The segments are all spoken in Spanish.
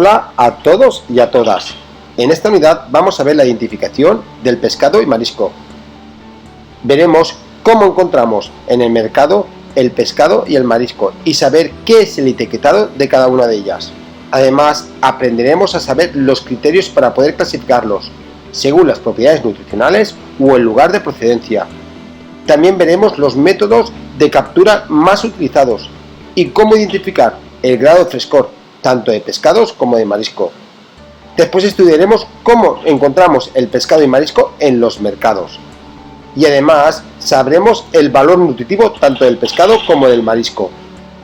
Hola a todos y a todas. En esta unidad vamos a ver la identificación del pescado y marisco. Veremos cómo encontramos en el mercado el pescado y el marisco y saber qué es el etiquetado de cada una de ellas. Además, aprenderemos a saber los criterios para poder clasificarlos, según las propiedades nutricionales o el lugar de procedencia. También veremos los métodos de captura más utilizados y cómo identificar el grado de frescor, tanto de pescados como de marisco. Después estudiaremos cómo encontramos el pescado y marisco en los mercados. Y además sabremos el valor nutritivo tanto del pescado como del marisco.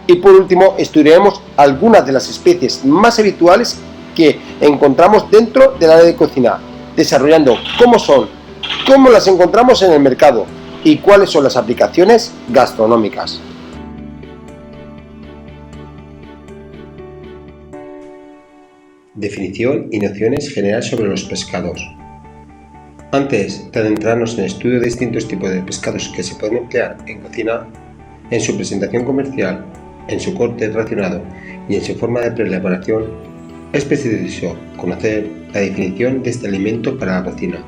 Y por último estudiaremos algunas de las especies más habituales que encontramos dentro del área de cocina, desarrollando cómo son, cómo las encontramos en el mercado y cuáles son las aplicaciones gastronómicas. Definición y nociones generales sobre los pescados. Antes de adentrarnos en el estudio de distintos tipos de pescados que se pueden emplear en cocina, en su presentación comercial, en su corte racionado y en su forma de preparación, es preciso conocer la definición de este alimento para la cocina,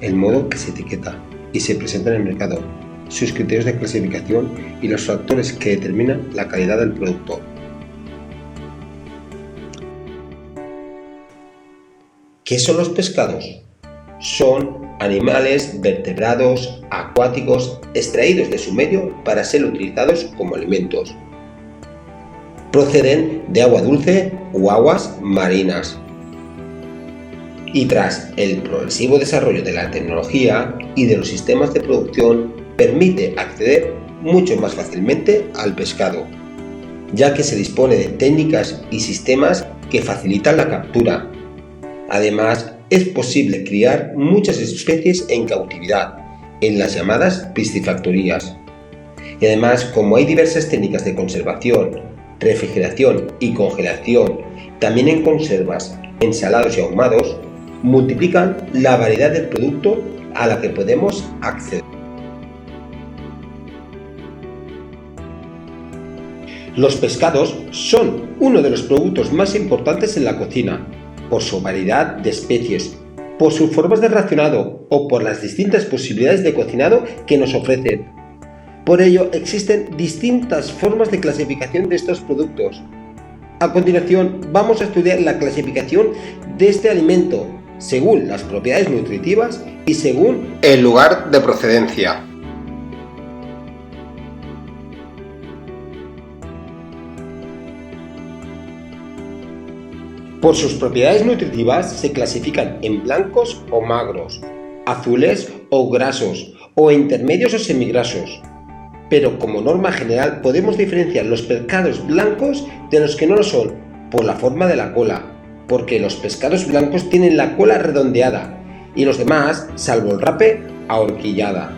el modo que se etiqueta y se presenta en el mercado, sus criterios de clasificación y los factores que determinan la calidad del producto. ¿Qué son los pescados? Son animales vertebrados, acuáticos, extraídos de su medio para ser utilizados como alimentos. Proceden de agua dulce o aguas marinas. Y tras el progresivo desarrollo de la tecnología y de los sistemas de producción, permite acceder mucho más fácilmente al pescado, ya que se dispone de técnicas y sistemas que facilitan la captura. Además, es posible criar muchas especies en cautividad, en las llamadas piscifactorías. Y además, como hay diversas técnicas de conservación, refrigeración y congelación, también en conservas, ensalados y ahumados, multiplican la variedad del producto a la que podemos acceder. Los pescados son uno de los productos más importantes en la cocina, por su variedad de especies, por sus formas de racionado o por las distintas posibilidades de cocinado que nos ofrecen. Por ello, existen distintas formas de clasificación de estos productos. A continuación, vamos a estudiar la clasificación de este alimento, según las propiedades nutritivas y según el lugar de procedencia. Por sus propiedades nutritivas se clasifican en blancos o magros, azules o grasos, o intermedios o semigrasos. Pero como norma general podemos diferenciar los pescados blancos de los que no lo son por la forma de la cola, porque los pescados blancos tienen la cola redondeada y los demás, salvo el rape, ahorquillada.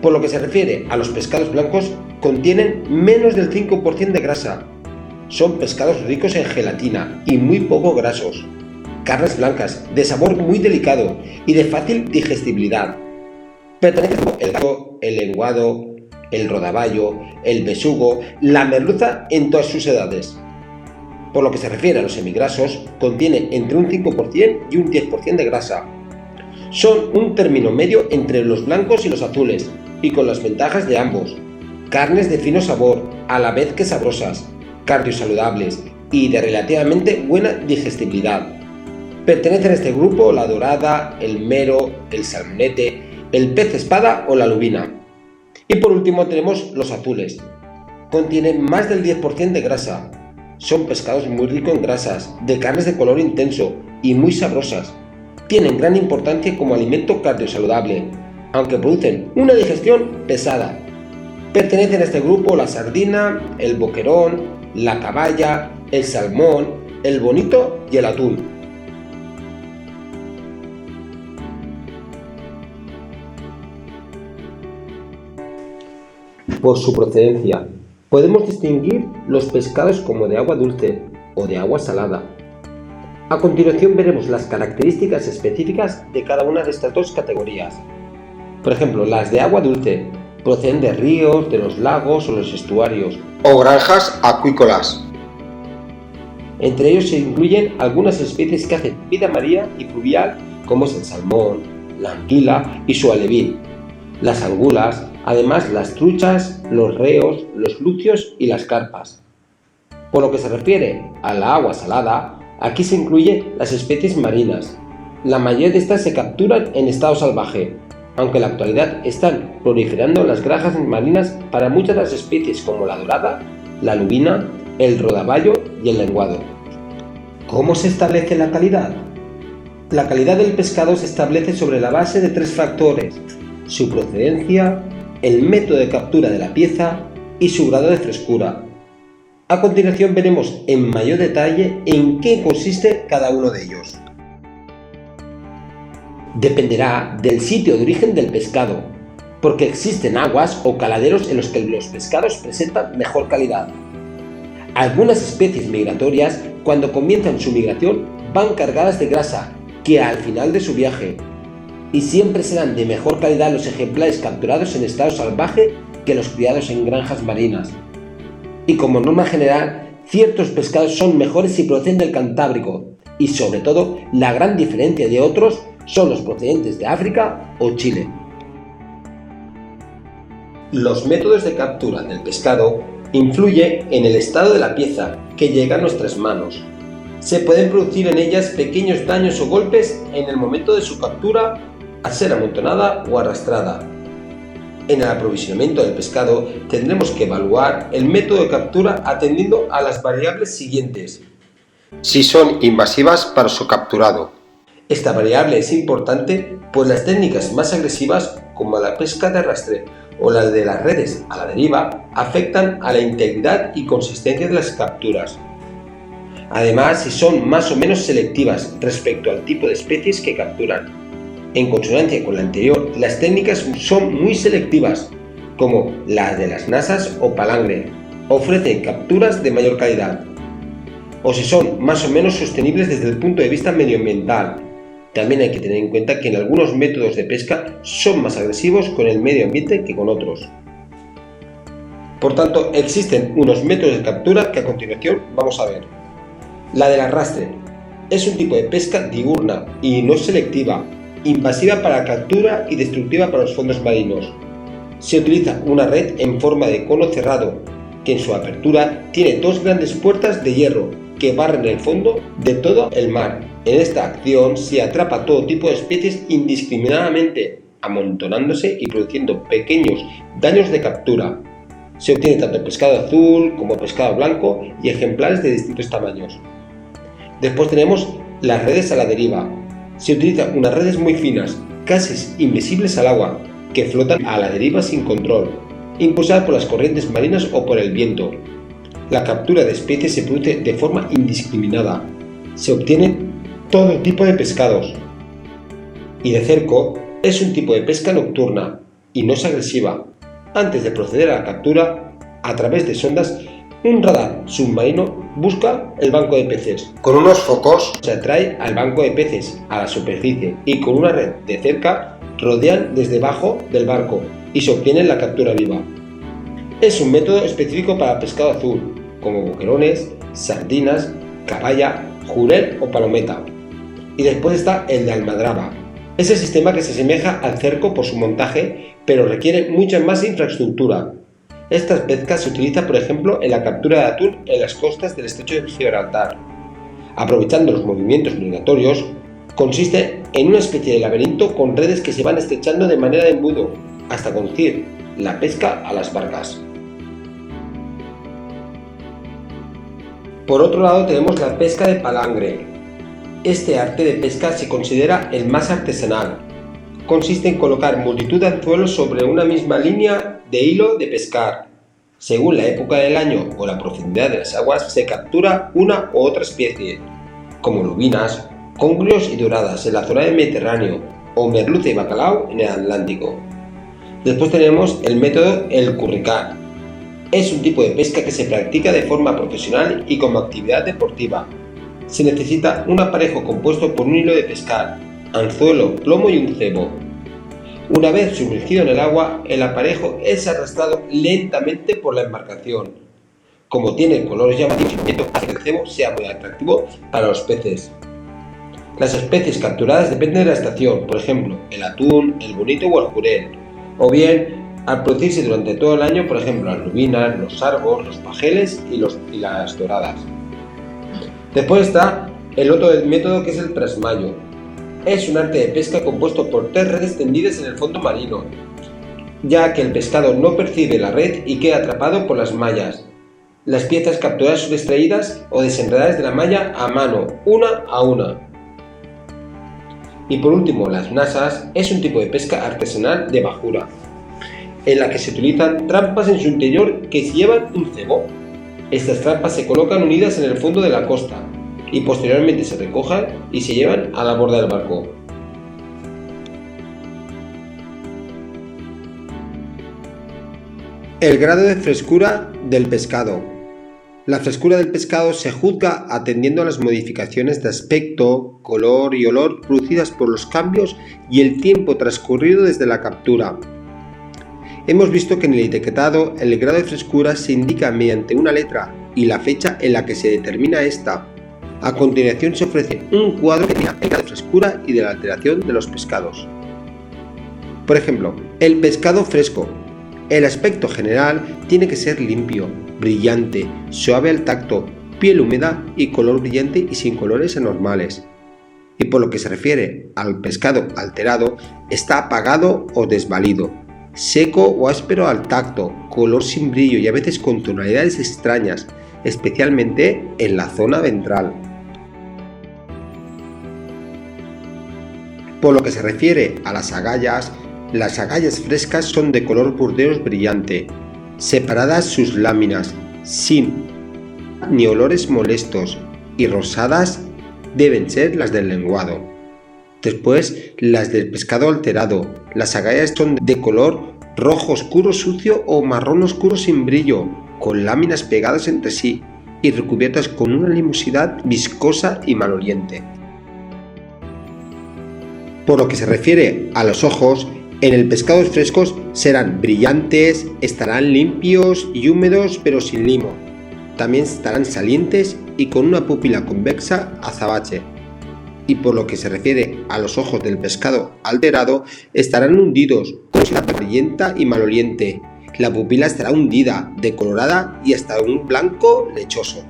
Por lo que se refiere a los pescados blancos, contienen menos del 5% de grasa. Son pescados ricos en gelatina y muy poco grasos. Carnes blancas, de sabor muy delicado y de fácil digestibilidad. Pertenecen el gato, el lenguado, el rodaballo, el besugo, la merluza en todas sus edades. Por lo que se refiere a los semigrasos, contiene entre un 5% y un 10% de grasa. Son un término medio entre los blancos y los azules, y con las ventajas de ambos. Carnes de fino sabor, a la vez que sabrosas, cardiosaludables y de relativamente buena digestibilidad. Pertenecen a este grupo la dorada, el mero, el salmonete, el pez espada o la lubina. Y por último tenemos los azules. Contienen más del 10% de grasa. Son pescados muy ricos en grasas, de carnes de color intenso y muy sabrosas. Tienen gran importancia como alimento cardiosaludable, aunque producen una digestión pesada. Pertenecen a este grupo la sardina, el boquerón, la caballa, el salmón, el bonito y el atún. Por su procedencia, podemos distinguir los pescados como de agua dulce o de agua salada. A continuación veremos las características específicas de cada una de estas dos categorías. Por ejemplo, las de agua dulce proceden de ríos, de los lagos o los estuarios, o granjas acuícolas. Entre ellos se incluyen algunas especies que hacen vida marina y fluvial, como es el salmón, la anguila y su alevín, las angulas, además las truchas, los reos, los lucios y las carpas. Por lo que se refiere a la agua salada, aquí se incluyen las especies marinas. La mayoría de estas se capturan en estado salvaje, aunque en la actualidad están proliferando las granjas marinas para muchas de las especies como la dorada, la lubina, el rodaballo y el lenguado. ¿Cómo se establece la calidad? La calidad del pescado se establece sobre la base de 3 factores: su procedencia, el método de captura de la pieza y su grado de frescura. A continuación veremos en mayor detalle en qué consiste cada uno de ellos. Dependerá del sitio de origen del pescado, porque existen aguas o caladeros en los que los pescados presentan mejor calidad. Algunas especies migratorias, cuando comienzan su migración, van cargadas de grasa, que al final de su viaje, y siempre serán de mejor calidad los ejemplares capturados en estado salvaje que los criados en granjas marinas. Y como norma general, ciertos pescados son mejores si proceden del Cantábrico, y sobre todo la gran diferencia de otros son los procedentes de África o Chile. Los métodos de captura del pescado influyen en el estado de la pieza que llega a nuestras manos. Se pueden producir en ellas pequeños daños o golpes en el momento de su captura, al ser amontonada o arrastrada. En el aprovisionamiento del pescado tendremos que evaluar el método de captura atendiendo a las variables siguientes. Si son invasivas para su capturado. Esta variable es importante, pues las técnicas más agresivas, como la pesca de arrastre o la de las redes a la deriva, afectan a la integridad y consistencia de las capturas. Además, si son más o menos selectivas respecto al tipo de especies que capturan. En consonancia con la anterior, las técnicas son muy selectivas, como la de las nasas o palangre, ofrecen capturas de mayor calidad. O si son más o menos sostenibles desde el punto de vista medioambiental. También hay que tener en cuenta que en algunos métodos de pesca son más agresivos con el medio ambiente que con otros. Por tanto, existen unos métodos de captura que a continuación vamos a ver. La del arrastre es un tipo de pesca diurna y no selectiva, invasiva para la captura y destructiva para los fondos marinos. Se utiliza una red en forma de cono cerrado, que en su apertura tiene 2 grandes puertas de hierro que barren el fondo de todo el mar. En esta acción se atrapa todo tipo de especies indiscriminadamente, amontonándose y produciendo pequeños daños de captura. Se obtiene tanto pescado azul como pescado blanco y ejemplares de distintos tamaños. Después tenemos las redes a la deriva. Se utilizan unas redes muy finas, casi invisibles al agua, que flotan a la deriva sin control, impulsadas por las corrientes marinas o por el viento. La captura de especies se produce de forma indiscriminada. Se obtiene todo tipo de pescados. Y de cerco es un tipo de pesca nocturna y no es agresiva. Antes de proceder a la captura, a través de sondas, un radar submarino busca el banco de peces. Con unos focos se atrae al banco de peces a la superficie y con una red de cerca rodean desde debajo del barco y se obtiene la captura viva. Es un método específico para pescado azul, como boquerones, sardinas, caballa, jurel o palometa. Y después está el de almadraba. Es el sistema que se asemeja al cerco por su montaje, pero requiere mucha más infraestructura. Estas pescas se utilizan, por ejemplo, en la captura de atún en las costas del estrecho de Gibraltar. Aprovechando los movimientos migratorios, consiste en una especie de laberinto con redes que se van estrechando de manera de embudo, hasta conducir la pesca a las barcas. Por otro lado tenemos la pesca de palangre. Este arte de pesca se considera el más artesanal. Consiste en colocar multitud de anzuelos sobre una misma línea de hilo de pescar. Según la época del año o la profundidad de las aguas, se captura una u otra especie, como lubinas, congrios y doradas en la zona del Mediterráneo, o merluza y bacalao en el Atlántico. Después tenemos el método El Curricar. Es un tipo de pesca que se practica de forma profesional y como actividad deportiva. Se necesita un aparejo compuesto por un hilo de pescar, anzuelo, plomo y un cebo. Una vez sumergido en el agua, el aparejo es arrastrado lentamente por la embarcación. Como tiene colores llamativos, hace que el cebo sea muy atractivo para los peces. Las especies capturadas dependen de la estación, por ejemplo, el atún, el bonito o el jurel, o bien al producirse durante todo el año, por ejemplo, las lubinas, los sargos, los pajeles y las doradas. Después está el otro método, que es el trasmayo. Es un arte de pesca compuesto por 3 redes tendidas en el fondo marino, ya que el pescado no percibe la red y queda atrapado por las mallas. Las piezas capturadas son extraídas o desenredadas de la malla a mano, una a una. Y por último, las nasas es un tipo de pesca artesanal de bajura, en la que se utilizan trampas en su interior que llevan un cebo. Estas trampas se colocan unidas en el fondo de la costa y posteriormente se recogen y se llevan a la borda del barco. El grado de frescura del pescado. La frescura del pescado se juzga atendiendo a las modificaciones de aspecto, color y olor producidas por los cambios y el tiempo transcurrido desde la captura. Hemos visto que en el etiquetado el grado de frescura se indica mediante una letra y la fecha en la que se determina esta. A continuación se ofrece un cuadro que indica el grado de frescura y de la alteración de los pescados. Por ejemplo, el pescado fresco. El aspecto general tiene que ser limpio, brillante, suave al tacto, piel húmeda y color brillante y sin colores anormales. Y por lo que se refiere al pescado alterado, está apagado o desvalido, seco o áspero al tacto, color sin brillo y a veces con tonalidades extrañas, especialmente en la zona ventral. Por lo que se refiere a las agallas frescas son de color burdeos brillante, separadas sus láminas, sin ni olores molestos, y rosadas deben ser las del lenguado. Después, las del pescado alterado. Las agallas son de color rojo oscuro sucio o marrón oscuro sin brillo, con láminas pegadas entre sí y recubiertas con una limosidad viscosa y maloliente. Por lo que se refiere a los ojos, en el pescado frescos serán brillantes, estarán limpios y húmedos pero sin limo. También estarán salientes y con una pupila convexa azabache. Y por lo que se refiere a los ojos del pescado alterado, estarán hundidos, con una brillenta y maloliente. La pupila estará hundida, decolorada y hasta un blanco lechoso.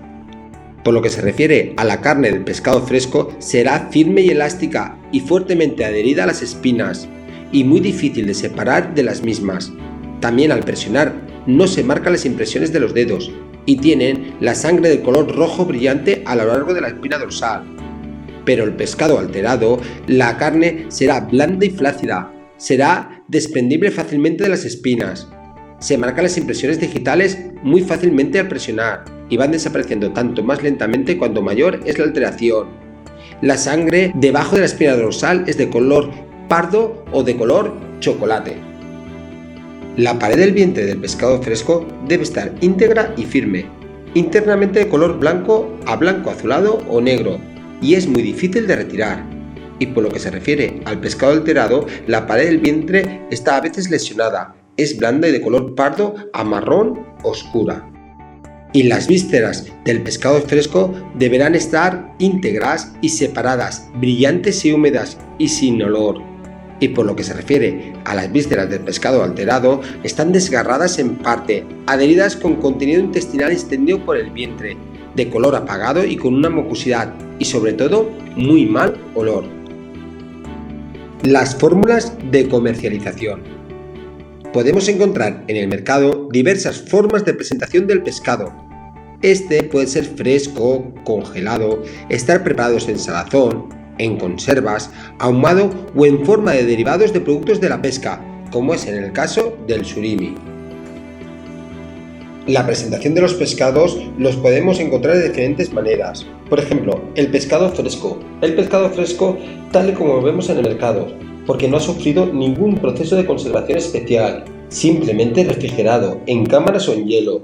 Por lo que se refiere a la carne del pescado fresco, será firme y elástica y fuertemente adherida a las espinas, y muy difícil de separar de las mismas. También al presionar no se marcan las impresiones de los dedos y tienen la sangre de color rojo brillante a lo largo de la espina dorsal. Pero el pescado alterado, la carne será blanda y flácida, será desprendible fácilmente de las espinas. Se marcan las impresiones digitales muy fácilmente al presionar y van desapareciendo tanto más lentamente cuanto mayor es la alteración. La sangre debajo de la espina dorsal es de color pardo o de color chocolate. La pared del vientre del pescado fresco debe estar íntegra y firme, internamente de color blanco a blanco azulado o negro, y es muy difícil de retirar. Y por lo que se refiere al pescado alterado, la pared del vientre está a veces lesionada, es blanda y de color pardo a marrón oscura. Y las vísceras del pescado fresco deberán estar íntegras y separadas, brillantes y húmedas y sin olor. Y por lo que se refiere a las vísceras del pescado alterado, están desgarradas en parte, adheridas con contenido intestinal extendido por el vientre, de color apagado y con una mucosidad y sobre todo muy mal olor. Las fórmulas de comercialización. Podemos encontrar en el mercado diversas formas de presentación del pescado. Este puede ser fresco, congelado, estar preparados en salazón, en conservas, ahumado o en forma de derivados de productos de la pesca, como es en el caso del surimi. La presentación de los pescados los podemos encontrar de diferentes maneras. Por ejemplo, el pescado fresco. El pescado fresco tal y como lo vemos en el mercado, porque no ha sufrido ningún proceso de conservación especial, simplemente refrigerado, en cámaras o en hielo.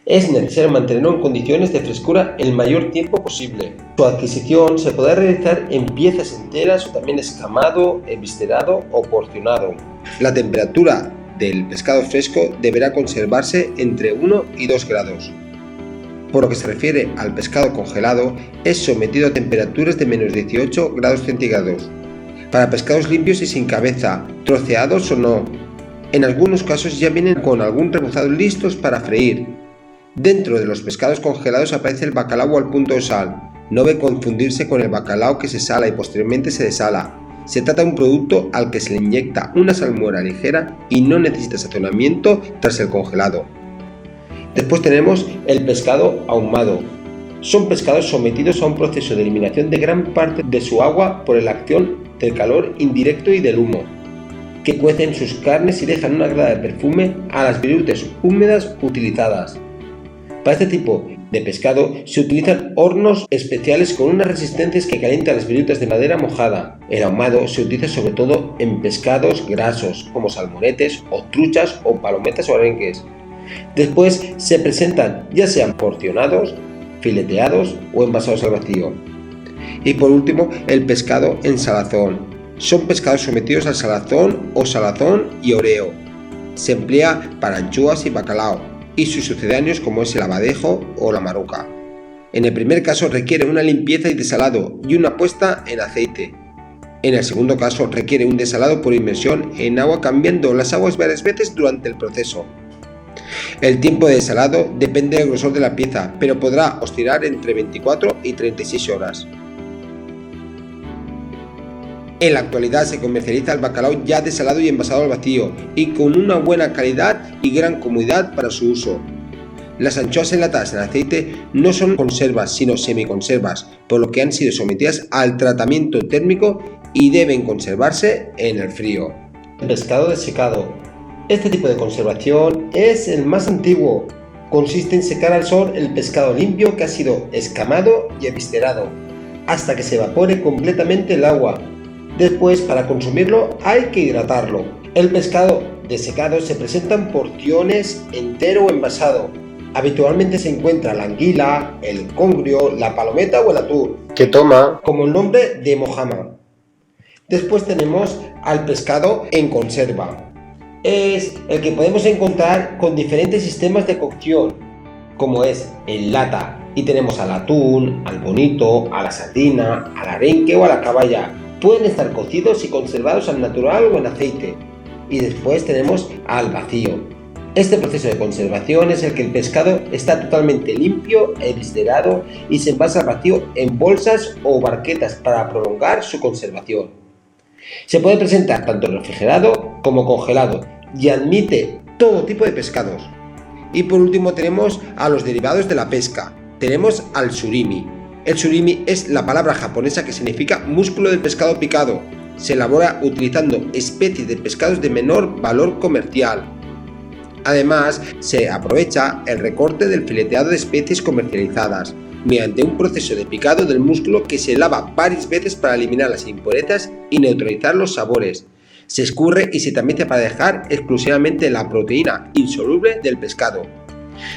Es necesario mantenerlo en condiciones de frescura el mayor tiempo posible. Su adquisición se podrá realizar en piezas enteras o también escamado, eviscerado o porcionado. La temperatura del pescado fresco deberá conservarse entre 1 y 2 grados. Por lo que se refiere al pescado congelado, es sometido a temperaturas de menos 18 grados centígrados. Para pescados limpios y sin cabeza, troceados o no. En algunos casos ya vienen con algún rebozado listos para freír. Dentro de los pescados congelados aparece el bacalao al punto de sal. No debe confundirse con el bacalao que se sala y posteriormente se desala. Se trata de un producto al que se le inyecta una salmuera ligera y no necesita sazonamiento tras el congelado. Después tenemos el pescado ahumado. Son pescados sometidos a un proceso de eliminación de gran parte de su agua por la acción del calor indirecto y del humo, que cuecen sus carnes y dejan un agradable perfume a las virutes húmedas utilizadas. Para este tipo de pescado se utilizan hornos especiales con unas resistencias que calientan las virutas de madera mojada. El ahumado se utiliza sobre todo en pescados grasos como salmonetes o truchas o palometas o arenques. Después se presentan ya sean porcionados, fileteados o envasados al vacío. Y por último, el pescado en salazón. Son pescados sometidos al salazón o salazón y oreo. Se emplea para anchoas y bacalao y sus sucedáneos como es el abadejo o la maruca. En el primer caso requiere una limpieza y desalado y una puesta en aceite. En el segundo caso requiere un desalado por inmersión en agua cambiando las aguas varias veces durante el proceso. El tiempo de desalado depende del grosor de la pieza, pero podrá oscilar entre 24 y 36 horas. En la actualidad se comercializa el bacalao ya desalado y envasado al vacío y con una buena calidad y gran comodidad para su uso. Las anchoas enlatadas en aceite no son conservas sino semiconservas, por lo que han sido sometidas al tratamiento térmico y deben conservarse en el frío. El pescado desecado. Este tipo de conservación es el más antiguo. Consiste en secar al sol el pescado limpio que ha sido escamado y eviscerado, hasta que se evapore completamente el agua. Después, para consumirlo, hay que hidratarlo. El pescado desecado se presenta en porciones entero o envasado. Habitualmente se encuentra la anguila, el congrio, la palometa o el atún, que toma como el nombre de mojama. Después tenemos al pescado en conserva. Es el que podemos encontrar con diferentes sistemas de cocción, como es en lata, y tenemos al atún, al bonito, a la sardina, al arenque o a la caballa. Pueden estar cocidos y conservados al natural o en aceite. Y después tenemos al vacío. Este proceso de conservación es el que el pescado está totalmente limpio, eviscerado y se envasa al vacío en bolsas o barquetas para prolongar su conservación. Se puede presentar tanto refrigerado como congelado y admite todo tipo de pescados. Y por último tenemos a los derivados de la pesca. Tenemos al surimi. El surimi es la palabra japonesa que significa músculo del pescado picado. Se elabora utilizando especies de pescados de menor valor comercial. Además, se aprovecha el recorte del fileteado de especies comercializadas mediante un proceso de picado del músculo que se lava varias veces para eliminar las impurezas y neutralizar los sabores. Se escurre y se tamiza para dejar exclusivamente la proteína insoluble del pescado.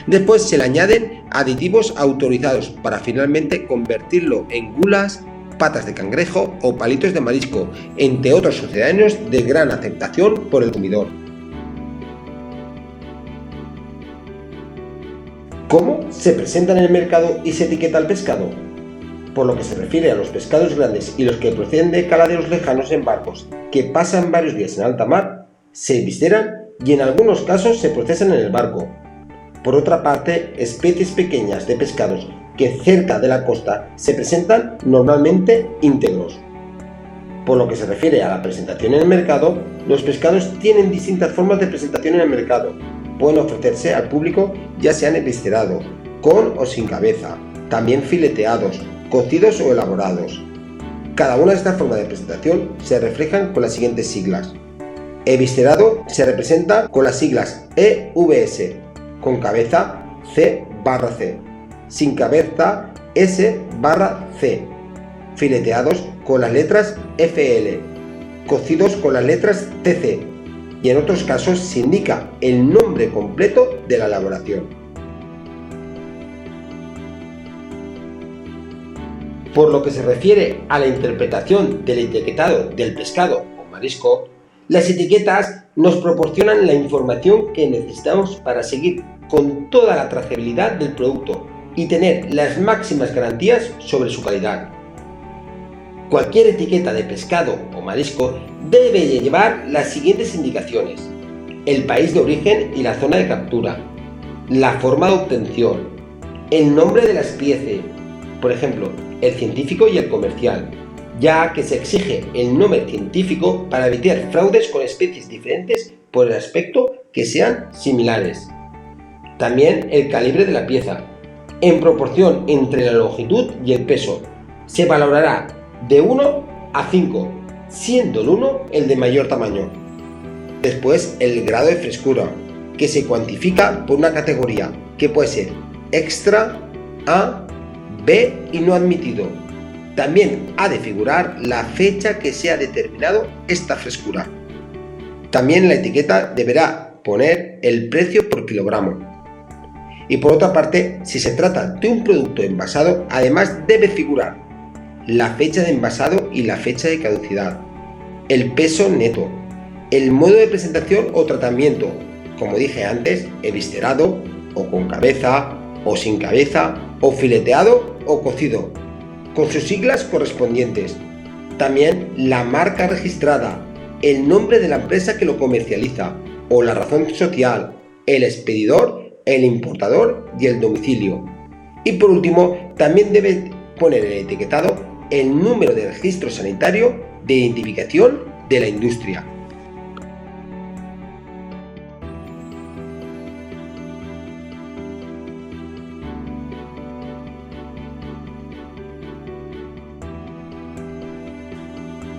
Después se le añaden aditivos autorizados para finalmente convertirlo en gulas, patas de cangrejo o palitos de marisco, entre otros sucedáneos de gran aceptación por el consumidor. ¿Cómo se presenta en el mercado y se etiqueta el pescado? Por lo que se refiere a los pescados grandes y los que proceden de caladeros lejanos en barcos que pasan varios días en alta mar, se evisceran y en algunos casos se procesan en el barco. Por otra parte, especies pequeñas de pescados que cerca de la costa se presentan normalmente íntegros. Por lo que se refiere a la presentación en el mercado, los pescados tienen distintas formas de presentación en el mercado. Pueden ofrecerse al público ya sean eviscerados, con o sin cabeza, también fileteados, cocidos o elaborados. Cada una de estas formas de presentación se reflejan con las siguientes siglas. Eviscerado se representa con las siglas EVS, con cabeza C/C, sin cabeza S/C, fileteados con las letras FL, cocidos con las letras TC, y en otros casos se indica el nombre completo de la elaboración. Por lo que se refiere a la interpretación del etiquetado del pescado o marisco, las etiquetas nos proporcionan la información que necesitamos para seguir con toda la trazabilidad del producto y tener las máximas garantías sobre su calidad. Cualquier etiqueta de pescado o marisco debe llevar las siguientes indicaciones: el país de origen y la zona de captura, la forma de obtención, el nombre de la especie, por ejemplo, el científico y el comercial, ya que se exige el nombre científico para evitar fraudes con especies diferentes por el aspecto que sean similares. También el calibre de la pieza, en proporción entre la longitud y el peso. Se valorará de 1 a 5, siendo el 1 el de mayor tamaño. Después, el grado de frescura, que se cuantifica por una categoría, que puede ser extra, A, B y no admitido. También ha de figurar la fecha que se ha determinado esta frescura. También la etiqueta deberá poner el precio por kilogramo. Y por otra parte, si se trata de un producto envasado, además debe figurar la fecha de envasado y la fecha de caducidad, el peso neto, el modo de presentación o tratamiento, como dije antes, eviscerado o con cabeza o sin cabeza, o fileteado o cocido, con sus siglas correspondientes. También la marca registrada, el nombre de la empresa que lo comercializa o la razón social, el expedidor, el importador y el domicilio. Y por último, también debe poner en el etiquetado el número de registro sanitario de identificación de la industria.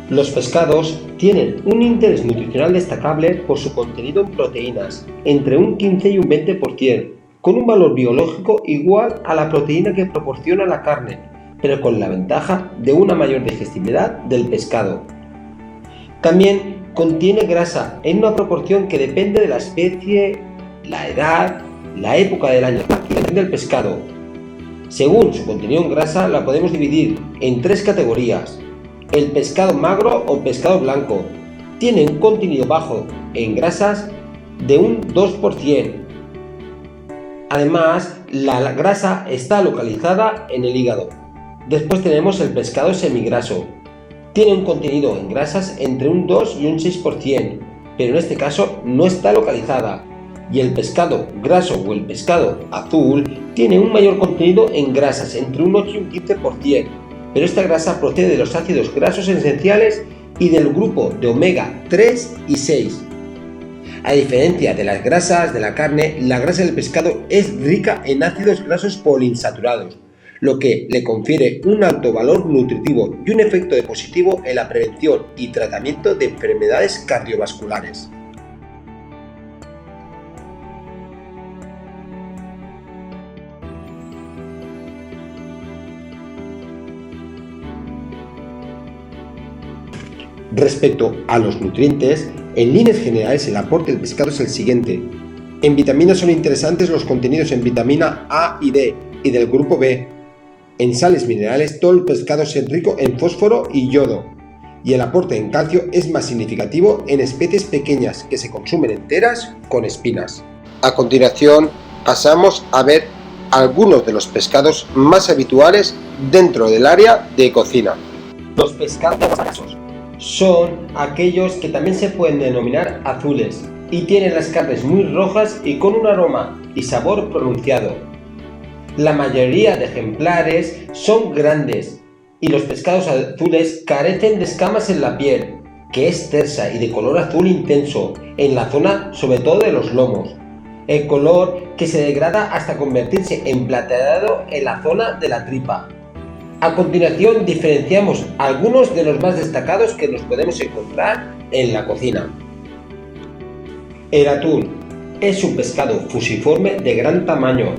Los pescados tienen un interés nutricional destacable por su contenido en proteínas, entre un 15 y un 20%, con un valor biológico igual a la proteína que proporciona la carne, pero con la ventaja de una mayor digestibilidad del pescado. También contiene grasa en una proporción que depende de la especie, la edad, la época del año y del pescado. Según su contenido en grasa, la podemos dividir en 3 categorías. El pescado magro o pescado blanco tiene un contenido bajo en grasas de un 2%. Además, la grasa está localizada en el hígado. Después tenemos el pescado semigraso. Tiene un contenido en grasas entre un 2 y un 6%, pero en este caso no está localizada. Y el pescado graso o el pescado azul tiene un mayor contenido en grasas entre un 8 y un 15%. Pero esta grasa procede de los ácidos grasos esenciales y del grupo de omega 3 y 6. A diferencia de las grasas de la carne, la grasa del pescado es rica en ácidos grasos poliinsaturados, lo que le confiere un alto valor nutritivo y un efecto positivo en la prevención y tratamiento de enfermedades cardiovasculares. Respecto a los nutrientes, en líneas generales el aporte del pescado es el siguiente. En vitaminas son interesantes los contenidos en vitamina A y D y del grupo B. En sales minerales todo el pescado es rico en fósforo y yodo. Y el aporte en calcio es más significativo en especies pequeñas que se consumen enteras con espinas. A continuación pasamos a ver algunos de los pescados más habituales dentro del área de cocina. Los pescados grasos son aquellos que también se pueden denominar azules y tienen las carnes muy rojas y con un aroma y sabor pronunciado. La mayoría de ejemplares son grandes y los pescados azules carecen de escamas en la piel, que es tersa y de color azul intenso en la zona sobre todo de los lomos, el color que se degrada hasta convertirse en plateado en la zona de la tripa. A continuación diferenciamos algunos de los más destacados que nos podemos encontrar en la cocina. El atún es un pescado fusiforme de gran tamaño,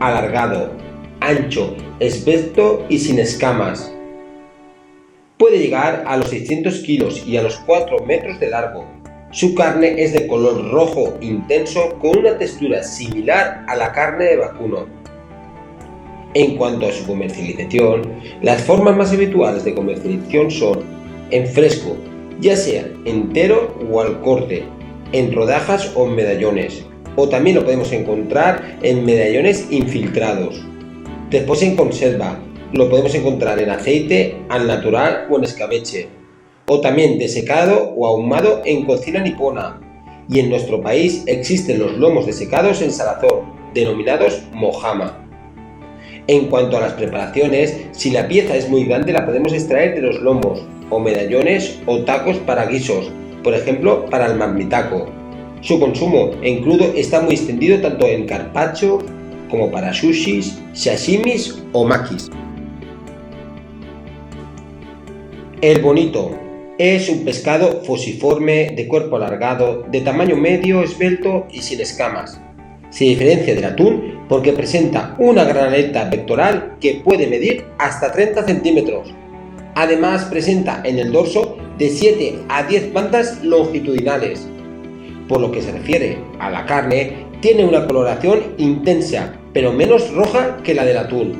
alargado, ancho, esbelto y sin escamas. Puede llegar a los 600 kilos y a los 4 metros de largo. Su carne es de color rojo intenso con una textura similar a la carne de vacuno. En cuanto a su comercialización, las formas más habituales de comercialización son en fresco, ya sea entero o al corte, en rodajas o en medallones, o también lo podemos encontrar en medallones infiltrados. Después en conserva, lo podemos encontrar en aceite, al natural o en escabeche, o también desecado o ahumado en cocina nipona. Y en nuestro país existen los lomos desecados en salazón, denominados mojama. En cuanto a las preparaciones, si la pieza es muy grande la podemos extraer de los lomos, o medallones o tacos para guisos, por ejemplo para el marmitaco. Su consumo en crudo está muy extendido tanto en carpaccio como para sushis, sashimis o makis. El bonito es un pescado fosiforme, de cuerpo alargado, de tamaño medio, esbelto y sin escamas. Se diferencia del atún porque presenta una gran aleta pectoral que puede medir hasta 30 centímetros. Además presenta en el dorso de 7 a 10 bandas longitudinales. Por lo que se refiere a la carne, tiene una coloración intensa, pero menos roja que la del atún.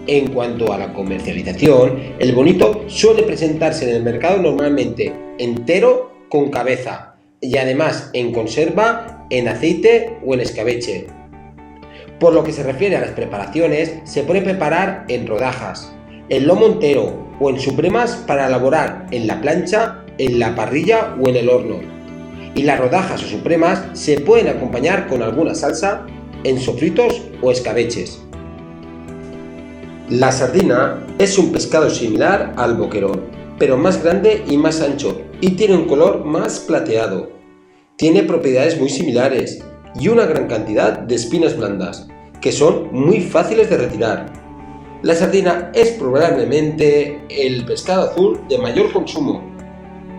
En cuanto a la comercialización, el bonito suele presentarse en el mercado normalmente entero con cabeza y además en conserva, en aceite o en escabeche. Por lo que se refiere a las preparaciones, se puede preparar en rodajas, en lomo entero o en supremas para elaborar en la plancha, en la parrilla o en el horno. Y las rodajas o supremas se pueden acompañar con alguna salsa, en sofritos o escabeches. La sardina es un pescado similar al boquerón, pero más grande y más ancho, y tiene un color más plateado. Tiene propiedades muy similares y una gran cantidad de espinas blandas, que son muy fáciles de retirar. La sardina es probablemente el pescado azul de mayor consumo.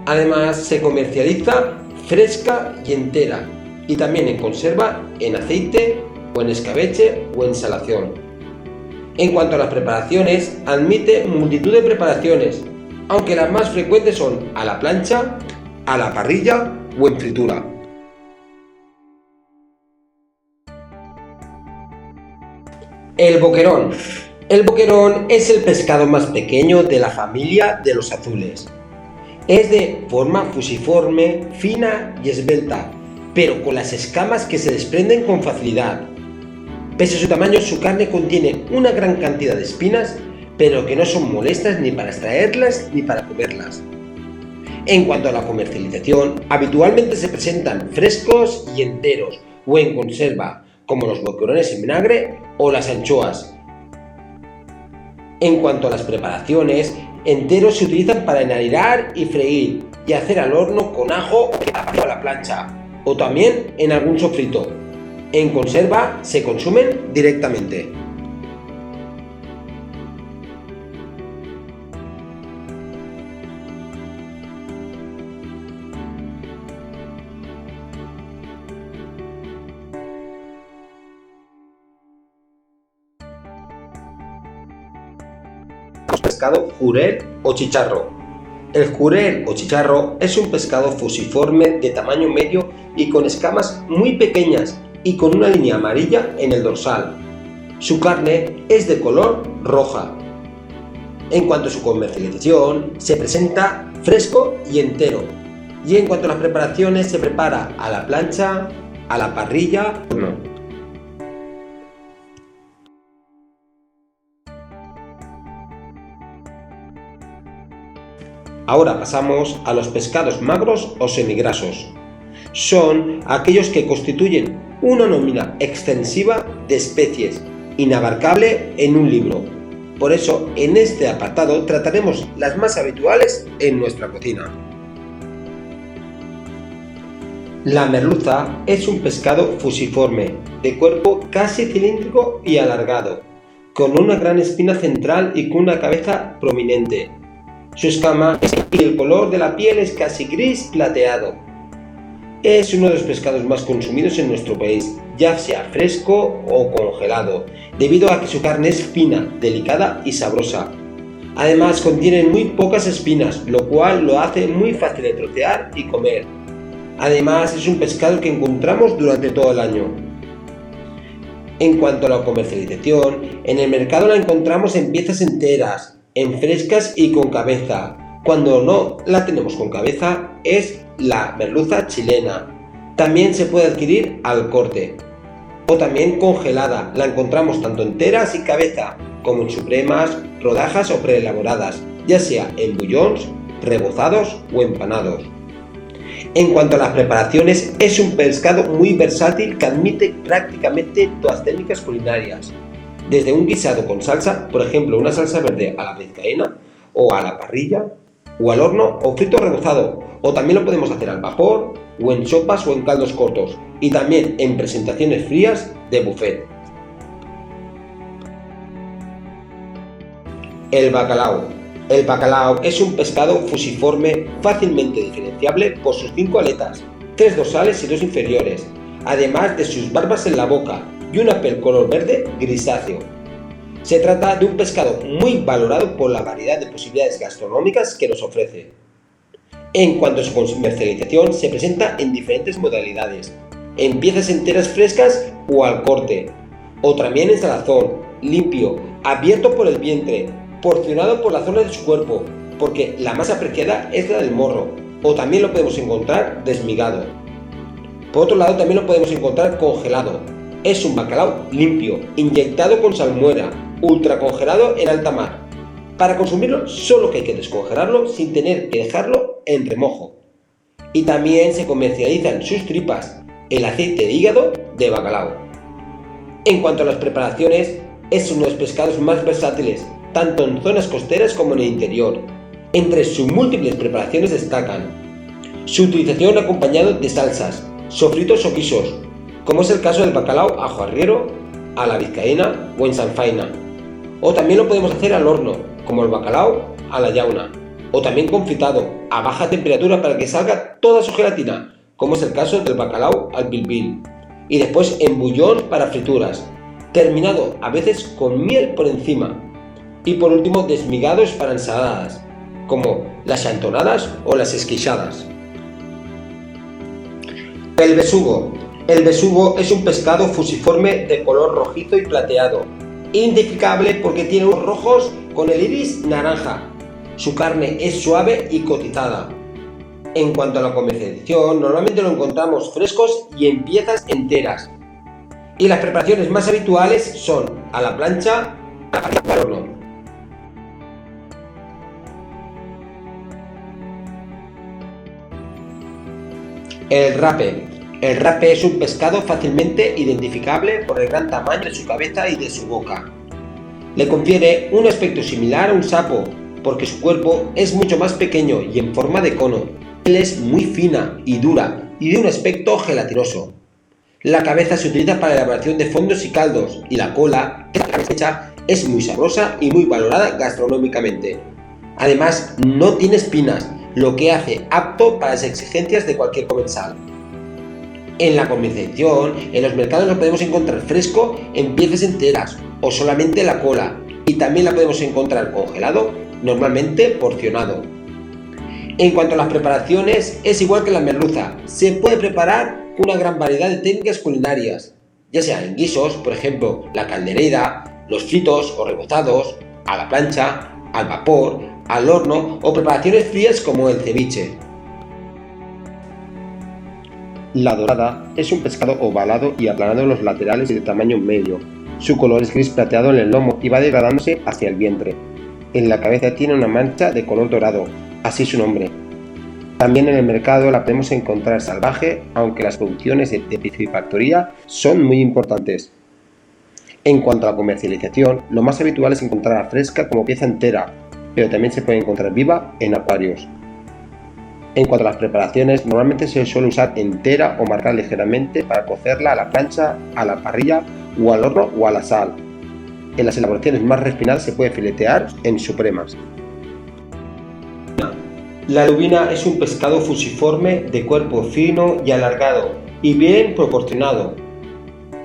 Además, se comercializa fresca y entera, y también en conserva, en aceite o en escabeche o en salación. En cuanto a las preparaciones, admite multitud de preparaciones, aunque las más frecuentes son a la plancha, a la parrilla o en fritura. El boquerón. El boquerón es el pescado más pequeño de la familia de los azules. Es de forma fusiforme, fina y esbelta, pero con las escamas que se desprenden con facilidad. Pese a su tamaño, su carne contiene una gran cantidad de espinas, pero que no son molestas ni para extraerlas ni para comerlas. En cuanto a la comercialización, habitualmente se presentan frescos y enteros o en conserva, como los boquerones en vinagre o las anchoas. En cuanto a las preparaciones, enteros se utilizan para enharinar y freír y hacer al horno con ajo o a la plancha, o también en algún sofrito. En conserva se consumen directamente. Pescado jurel o chicharro. El jurel o chicharro es un pescado fusiforme de tamaño medio y con escamas muy pequeñas y con una línea amarilla en el dorsal. Su carne es de color roja. En cuanto a su comercialización, se presenta fresco y entero. Y en cuanto a las preparaciones, se prepara a la plancha, a la parrilla o no. Ahora pasamos a los pescados magros o semigrasos. Son aquellos que constituyen una nómina extensiva de especies, inabarcable en un libro. Por eso, en este apartado trataremos las más habituales en nuestra cocina. La merluza es un pescado fusiforme, de cuerpo casi cilíndrico y alargado, con una gran espina central y con una cabeza prominente. Su escama y el color de la piel es casi gris plateado. Es uno de los pescados más consumidos en nuestro país, ya sea fresco o congelado, debido a que su carne es fina, delicada y sabrosa. Además contiene muy pocas espinas, lo cual lo hace muy fácil de trocear y comer. Además es un pescado que encontramos durante todo el año. En cuanto a la comercialización, en el mercado la encontramos en piezas enteras, en frescas y con cabeza. Cuando no la tenemos con cabeza es la merluza chilena. También se puede adquirir al corte. o también congelada. La encontramos tanto entera sin cabeza como en supremas, rodajas o preelaboradas, ya sea en bouillons, rebozados o empanados. En cuanto a las preparaciones, es un pescado muy versátil que admite prácticamente todas las técnicas culinarias. Desde un guisado con salsa, por ejemplo una salsa verde a la vizcaína, o a la parrilla, o al horno, o frito rebozado, o también lo podemos hacer al vapor, o en sopas o en caldos cortos, y también en presentaciones frías de buffet. El bacalao. El bacalao es un pescado fusiforme fácilmente diferenciable por sus 5 aletas, 3 dorsales y 2 inferiores, además de sus barbas en la boca y una piel color verde grisáceo. Se trata de un pescado muy valorado por la variedad de posibilidades gastronómicas que nos ofrece. En cuanto a su comercialización, se presenta en diferentes modalidades, en piezas enteras frescas o al corte, o también en salazón, limpio, abierto por el vientre, porcionado por la zona de su cuerpo, porque la más apreciada es la del morro, o también lo podemos encontrar desmigado. Por otro lado, también lo podemos encontrar congelado. Es un bacalao limpio, inyectado con salmuera, ultracongelado en alta mar. Para consumirlo solo que hay que descongelarlo sin tener que dejarlo en remojo. Y también se comercializan sus tripas, el aceite de hígado de bacalao. En cuanto a las preparaciones, es uno de los pescados más versátiles, tanto en zonas costeras como en el interior. Entre sus múltiples preparaciones destacan su utilización acompañado de salsas, sofritos o guisos, como es el caso del bacalao ajo arriero, a la vizcaína o en sanfaina. O también lo podemos hacer al horno, como el bacalao a la llauna, o también confitado, a baja temperatura para que salga toda su gelatina, como es el caso del bacalao al bilbil. Y después en bouillon para frituras, terminado a veces con miel por encima. Y por último, desmigados para ensaladas, como las chantonadas o las esquichadas. El besugo. El besugo es un pescado fusiforme de color rojizo y plateado, identificable porque tiene ojos rojos con el iris naranja. Su carne es suave y cotizada. En cuanto a la comercialización, normalmente lo encontramos frescos y en piezas enteras. Y las preparaciones más habituales son a la plancha, al horno. El rape. El rape es un pescado fácilmente identificable por el gran tamaño de su cabeza y de su boca. Le confiere un aspecto similar a un sapo, porque su cuerpo es mucho más pequeño y en forma de cono. Él es muy fina y dura y de un aspecto gelatinoso. La cabeza se utiliza para la elaboración de fondos y caldos, y la cola, que es estrecha, es muy sabrosa y muy valorada gastronómicamente. Además, no tiene espinas, lo que hace apto para las exigencias de cualquier comensal. En la comercialización, en los mercados lo podemos encontrar fresco en piezas enteras o solamente la cola, y también la podemos encontrar congelado, normalmente porcionado. En cuanto a las preparaciones, es igual que la merluza, se puede preparar con una gran variedad de técnicas culinarias, ya sea en guisos, por ejemplo la caldereda, los fritos o rebozados, a la plancha, al vapor, al horno o preparaciones frías como el ceviche. La dorada es un pescado ovalado y aplanado en los laterales y de tamaño medio. Su color es gris plateado en el lomo y va degradándose hacia el vientre. En la cabeza tiene una mancha de color dorado, así su nombre. También en el mercado la podemos encontrar salvaje, aunque las producciones de piscifactoría son muy importantes. En cuanto a la comercialización, lo más habitual es encontrarla fresca como pieza entera, pero también se puede encontrar viva en acuarios. En cuanto a las preparaciones, normalmente se suele usar entera o marcar ligeramente para cocerla a la plancha, a la parrilla o al horno o a la sal. En las elaboraciones más refinadas se puede filetear en supremas. La lubina es un pescado fusiforme de cuerpo fino y alargado y bien proporcionado.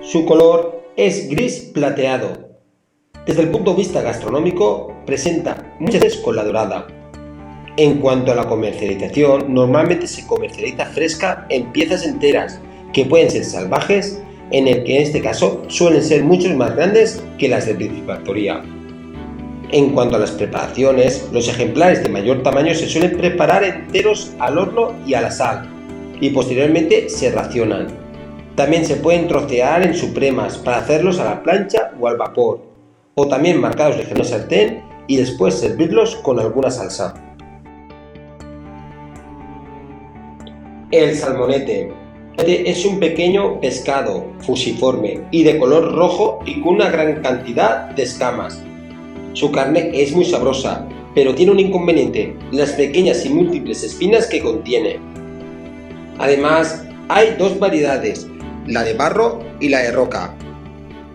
Su color es gris plateado. Desde el punto de vista gastronómico, presenta muchas veces con la dorada. En cuanto a la comercialización, normalmente se comercializa fresca en piezas enteras, que pueden ser salvajes, en este caso suelen ser mucho más grandes que las de piscifactoría. En cuanto a las preparaciones, los ejemplares de mayor tamaño se suelen preparar enteros al horno y a la sal, y posteriormente se racionan. También se pueden trocear en supremas para hacerlos a la plancha o al vapor, o también marcados ligeramente en sartén y después servirlos con alguna salsa. El salmonete es un pequeño pescado fusiforme y de color rojo y con una gran cantidad de escamas. Su carne es muy sabrosa, pero tiene un inconveniente: las pequeñas y múltiples espinas que contiene. Además, hay dos variedades, la de barro y la de roca.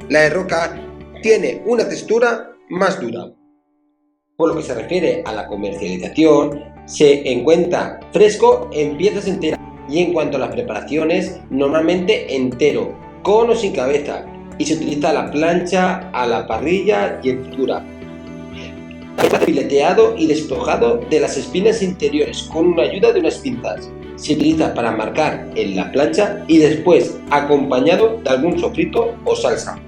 La de roca tiene una textura más dura. Por lo que se refiere a la comercialización, se encuentra fresco en piezas enteras, y en cuanto a las preparaciones, normalmente entero, con o sin cabeza, y se utiliza a la plancha, a la parrilla y en fritura. Está fileteado y despojado de las espinas interiores con la ayuda de unas pinzas. Se utiliza para marcar en la plancha y después acompañado de algún sofrito o salsa.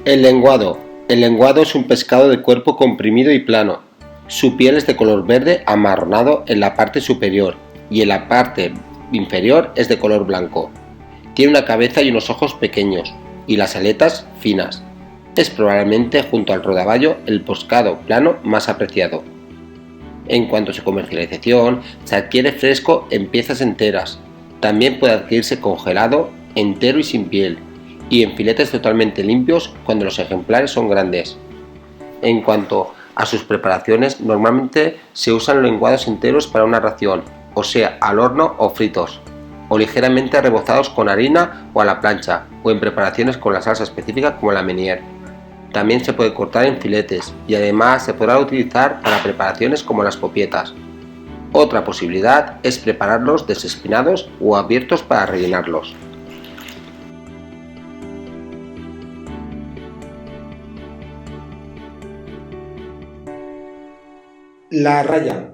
El lenguado. El lenguado es un pescado de cuerpo comprimido y plano. Su piel es de color verde amarronado en la parte superior y en la parte inferior es de color blanco. Tiene una cabeza y unos ojos pequeños y las aletas finas. Es probablemente, junto al rodaballo, el pescado plano más apreciado. En cuanto a su comercialización, se adquiere fresco en piezas enteras. También puede adquirirse congelado, entero y sin piel, y en filetes totalmente limpios cuando los ejemplares son grandes. En cuanto a sus preparaciones, normalmente se usan lenguados enteros para una ración, o sea, al horno o fritos, o ligeramente rebozados con harina o a la plancha, o en preparaciones con la salsa específica como la Meunier. También se puede cortar en filetes y además se podrá utilizar para preparaciones como las popietas. Otra posibilidad es prepararlos desespinados o abiertos para rellenarlos. La raya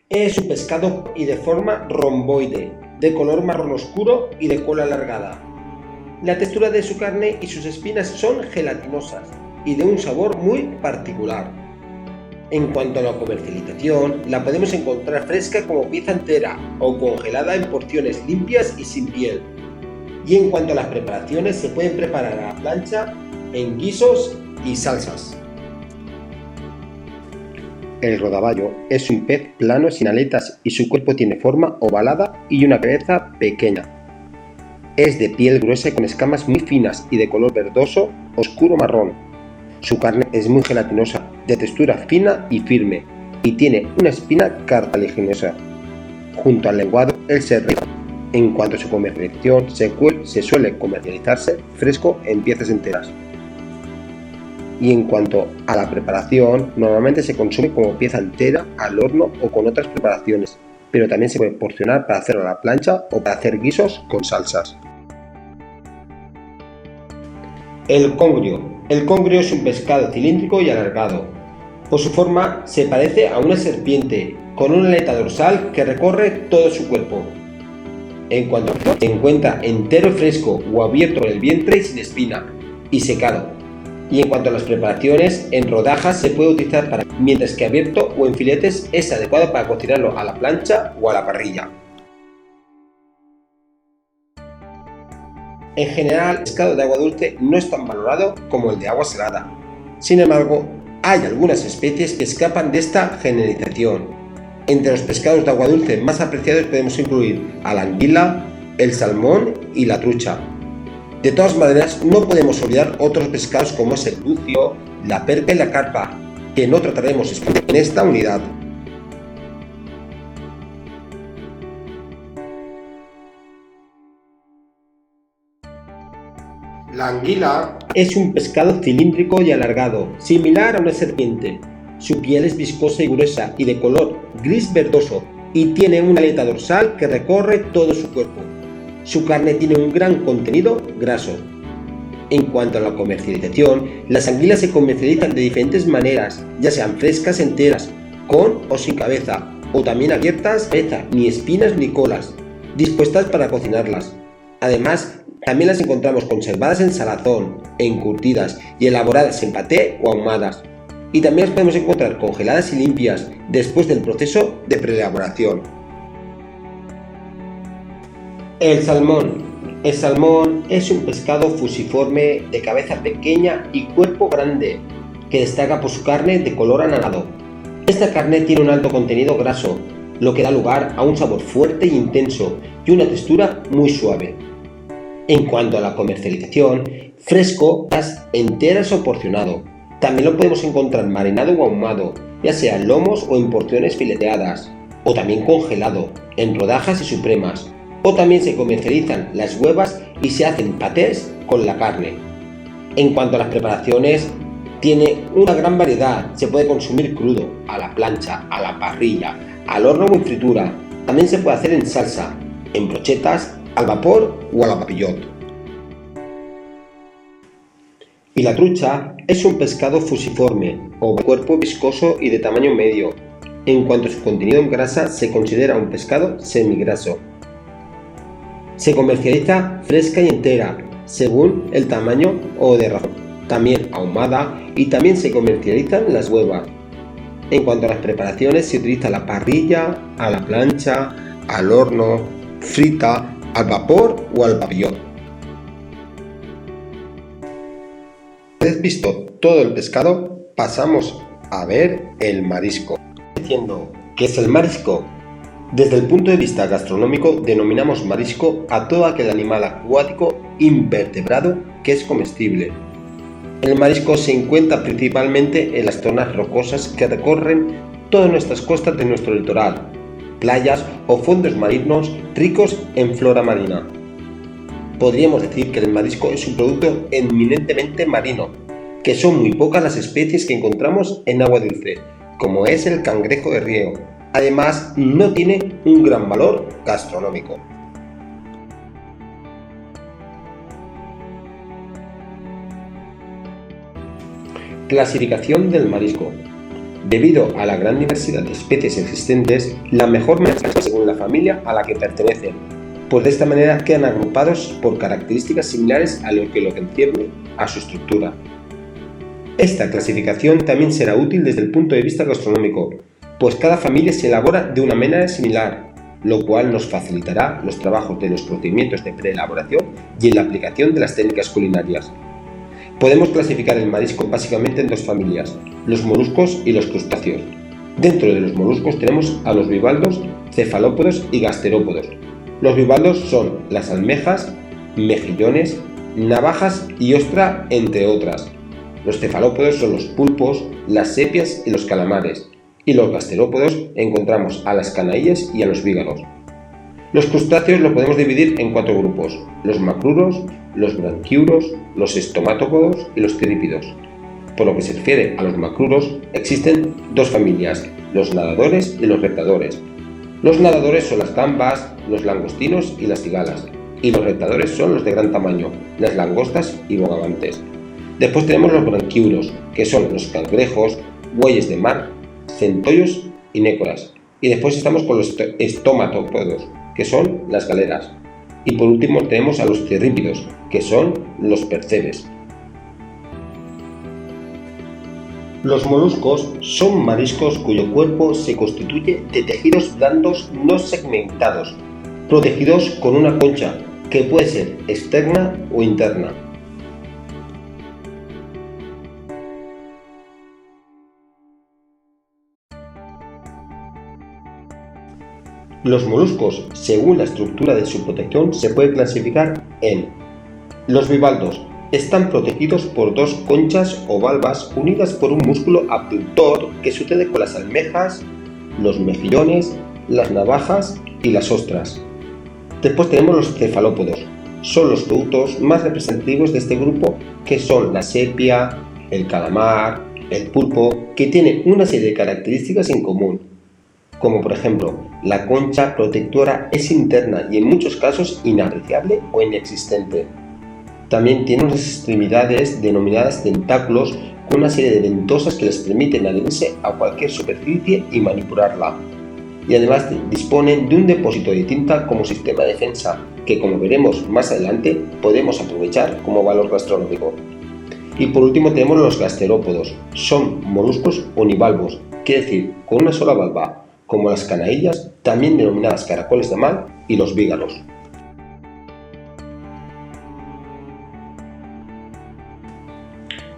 es un pescado y de forma romboide, de color marrón oscuro y de cola alargada. La textura de su carne y sus espinas son gelatinosas y de un sabor muy particular. En cuanto a la comercialización, la podemos encontrar fresca como pieza entera o congelada en porciones limpias y sin piel. Y en cuanto a las preparaciones, se pueden preparar a la plancha, en guisos y salsas. El rodaballo es un pez plano sin aletas y su cuerpo tiene forma ovalada y una cabeza pequeña. Es de piel gruesa con escamas muy finas y de color verdoso oscuro marrón. Su carne es muy gelatinosa, de textura fina y firme, y tiene una espina cartilaginosa. Junto al lenguado, el se rifa. En cuanto a su comercialización, se suele comercializarse fresco en piezas enteras. Y en cuanto a la preparación, normalmente se consume como pieza entera al horno o con otras preparaciones, pero también se puede porcionar para hacerlo a la plancha o para hacer guisos con salsas. El congrio. El congrio es un pescado cilíndrico y alargado. Por su forma se parece a una serpiente, con una aleta dorsal que recorre todo su cuerpo. En cuanto a se encuentra entero fresco o abierto en el vientre y sin espina, y secado. Y en cuanto a las preparaciones, en rodajas se puede utilizar mientras que abierto o en filetes es adecuado para cocinarlo a la plancha o a la parrilla. En general, el pescado de agua dulce no es tan valorado como el de agua salada. Sin embargo, hay algunas especies que escapan de esta generalización. Entre los pescados de agua dulce más apreciados podemos incluir a la anguila, el salmón y la trucha. De todas maneras, no podemos olvidar otros pescados como es el lucio, la perca y la carpa, que no trataremos en esta unidad. La anguila es un pescado cilíndrico y alargado, similar a una serpiente. Su piel es viscosa y gruesa y de color gris verdoso, y tiene una aleta dorsal que recorre todo su cuerpo. Su carne tiene un gran contenido graso. En cuanto a la comercialización, las anguilas se comercializan de diferentes maneras, ya sean frescas enteras, con o sin cabeza, o también abiertas, cabeza, ni espinas ni colas, dispuestas para cocinarlas. Además, también las encontramos conservadas en salazón, encurtidas y elaboradas en paté o ahumadas. Y también las podemos encontrar congeladas y limpias después del proceso de preelaboración. El salmón. El salmón es un pescado fusiforme de cabeza pequeña y cuerpo grande, que destaca por su carne de color anaranjado. Esta carne tiene un alto contenido graso, lo que da lugar a un sabor fuerte e intenso y una textura muy suave. En cuanto a la comercialización, fresco, enteras o porcionado. También lo podemos encontrar marinado o ahumado, ya sea en lomos o en porciones fileteadas, o también congelado, en rodajas y supremas. O también se comercializan las huevas y se hacen patés con la carne. En cuanto a las preparaciones, tiene una gran variedad. Se puede consumir crudo, a la plancha, a la parrilla, al horno o en fritura. También se puede hacer en salsa, en brochetas, al vapor o a la papillot. Y la trucha es un pescado fusiforme, o de cuerpo viscoso y de tamaño medio. En cuanto a su contenido en grasa, se considera un pescado semigraso. Se comercializa fresca y entera, según el tamaño o de ración. También ahumada y también se comercializan las huevas. En cuanto a las preparaciones, se utiliza la parrilla, a la plancha, al horno, frita, al vapor o al papillot. Una vez visto todo el pescado, pasamos a ver el marisco. Diciendo ¿qué es el marisco? Desde el punto de vista gastronómico, denominamos marisco a todo aquel animal acuático invertebrado que es comestible. El marisco se encuentra principalmente en las zonas rocosas que recorren todas nuestras costas de nuestro litoral, playas o fondos marinos ricos en flora marina. Podríamos decir que el marisco es un producto eminentemente marino, que son muy pocas las especies que encontramos en agua dulce, como es el cangrejo de río. Además, no tiene un gran valor gastronómico. Clasificación del marisco. Debido a la gran diversidad de especies existentes, la mejor manera es según la familia a la que pertenecen, pues de esta manera quedan agrupados por características similares a lo que concierne a su estructura. Esta clasificación también será útil desde el punto de vista gastronómico, pues cada familia se elabora de una manera similar, lo cual nos facilitará los trabajos de los procedimientos de preelaboración y en la aplicación de las técnicas culinarias. Podemos clasificar el marisco básicamente en dos familias, los moluscos y los crustáceos. Dentro de los moluscos tenemos a los bivalvos, cefalópodos y gasterópodos. Los bivalvos son las almejas, mejillones, navajas y ostra, entre otras. Los cefalópodos son los pulpos, las sepias y los calamares. Y los gasterópodos encontramos a las canaillas y a los vígaros. Los crustáceos los podemos dividir en 4 grupos: los macruros, los branquiuros, los estomatópodos y los cirrípidos. Por lo que se refiere a los macruros, existen dos familias, los nadadores y los reptadores. Los nadadores son las gambas, los langostinos y las cigalas, y los reptadores son los de gran tamaño, las langostas y bogavantes. Después tenemos los branquiuros, que son los cangrejos, bueyes de mar, centollos y nécoras. Y después estamos con los estomatópodos, que son las galeras. Y por último tenemos a los cirrípidos, que son los percebes. Los moluscos son mariscos cuyo cuerpo se constituye de tejidos blandos no segmentados, protegidos con una concha, que puede ser externa o interna. Los moluscos, según la estructura de su protección, se puede clasificar en: los bivalvos están protegidos por dos conchas o valvas unidas por un músculo abductor que sucede con las almejas, los mejillones, las navajas y las ostras. Después tenemos los cefalópodos. Son los productos más representativos de este grupo, que son la sepia, el calamar, el pulpo, que tienen una serie de características en común, como por ejemplo, la concha protectora es interna y en muchos casos inapreciable o inexistente. También tiene unas extremidades denominadas tentáculos con una serie de ventosas que les permiten adherirse a cualquier superficie y manipularla. Y además disponen de un depósito de tinta como sistema de defensa que, como veremos más adelante, podemos aprovechar como valor gastronómico. Y por último tenemos los gasterópodos. Son moluscos univalvos, quiere decir con una sola valva, como las canaillas, también denominadas caracoles de mar, y los vígaros.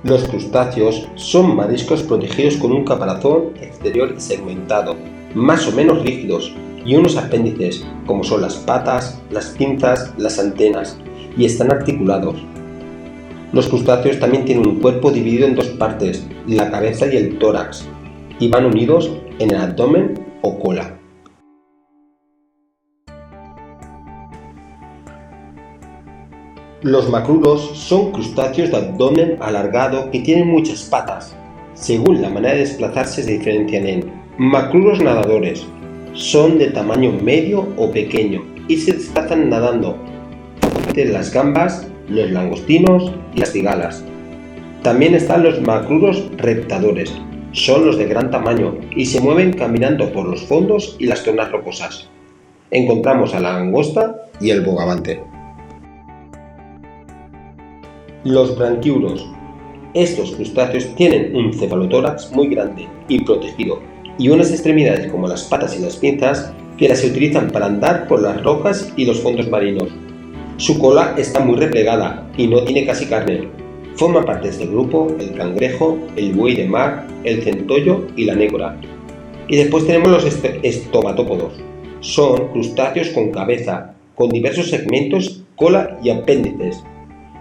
Los crustáceos son mariscos protegidos con un caparazón exterior segmentado, más o menos rígidos, y unos apéndices, como son las patas, las pinzas, las antenas, y están articulados. Los crustáceos también tienen un cuerpo dividido en dos partes, la cabeza y el tórax, y van unidos en el abdomen o cola. Los macruros son crustáceos de abdomen alargado que tienen muchas patas. Según la manera de desplazarse se diferencian en macruros nadadores. Son de tamaño medio o pequeño y se desplazan nadando entre las gambas, los langostinos y las cigalas. También están los macruros reptadores. Son los de gran tamaño y se mueven caminando por los fondos y las zonas rocosas. Encontramos a la langosta y el bogavante. Los branquiuros. Estos crustáceos tienen un cefalotórax muy grande y protegido y unas extremidades como las patas y las pinzas que las utilizan para andar por las rocas y los fondos marinos. Su cola está muy replegada y no tiene casi carne. Forma parte de este grupo el cangrejo, el buey de mar, el centollo y la négora. Y después tenemos los estomatópodos. Son crustáceos con cabeza, con diversos segmentos, cola y apéndices.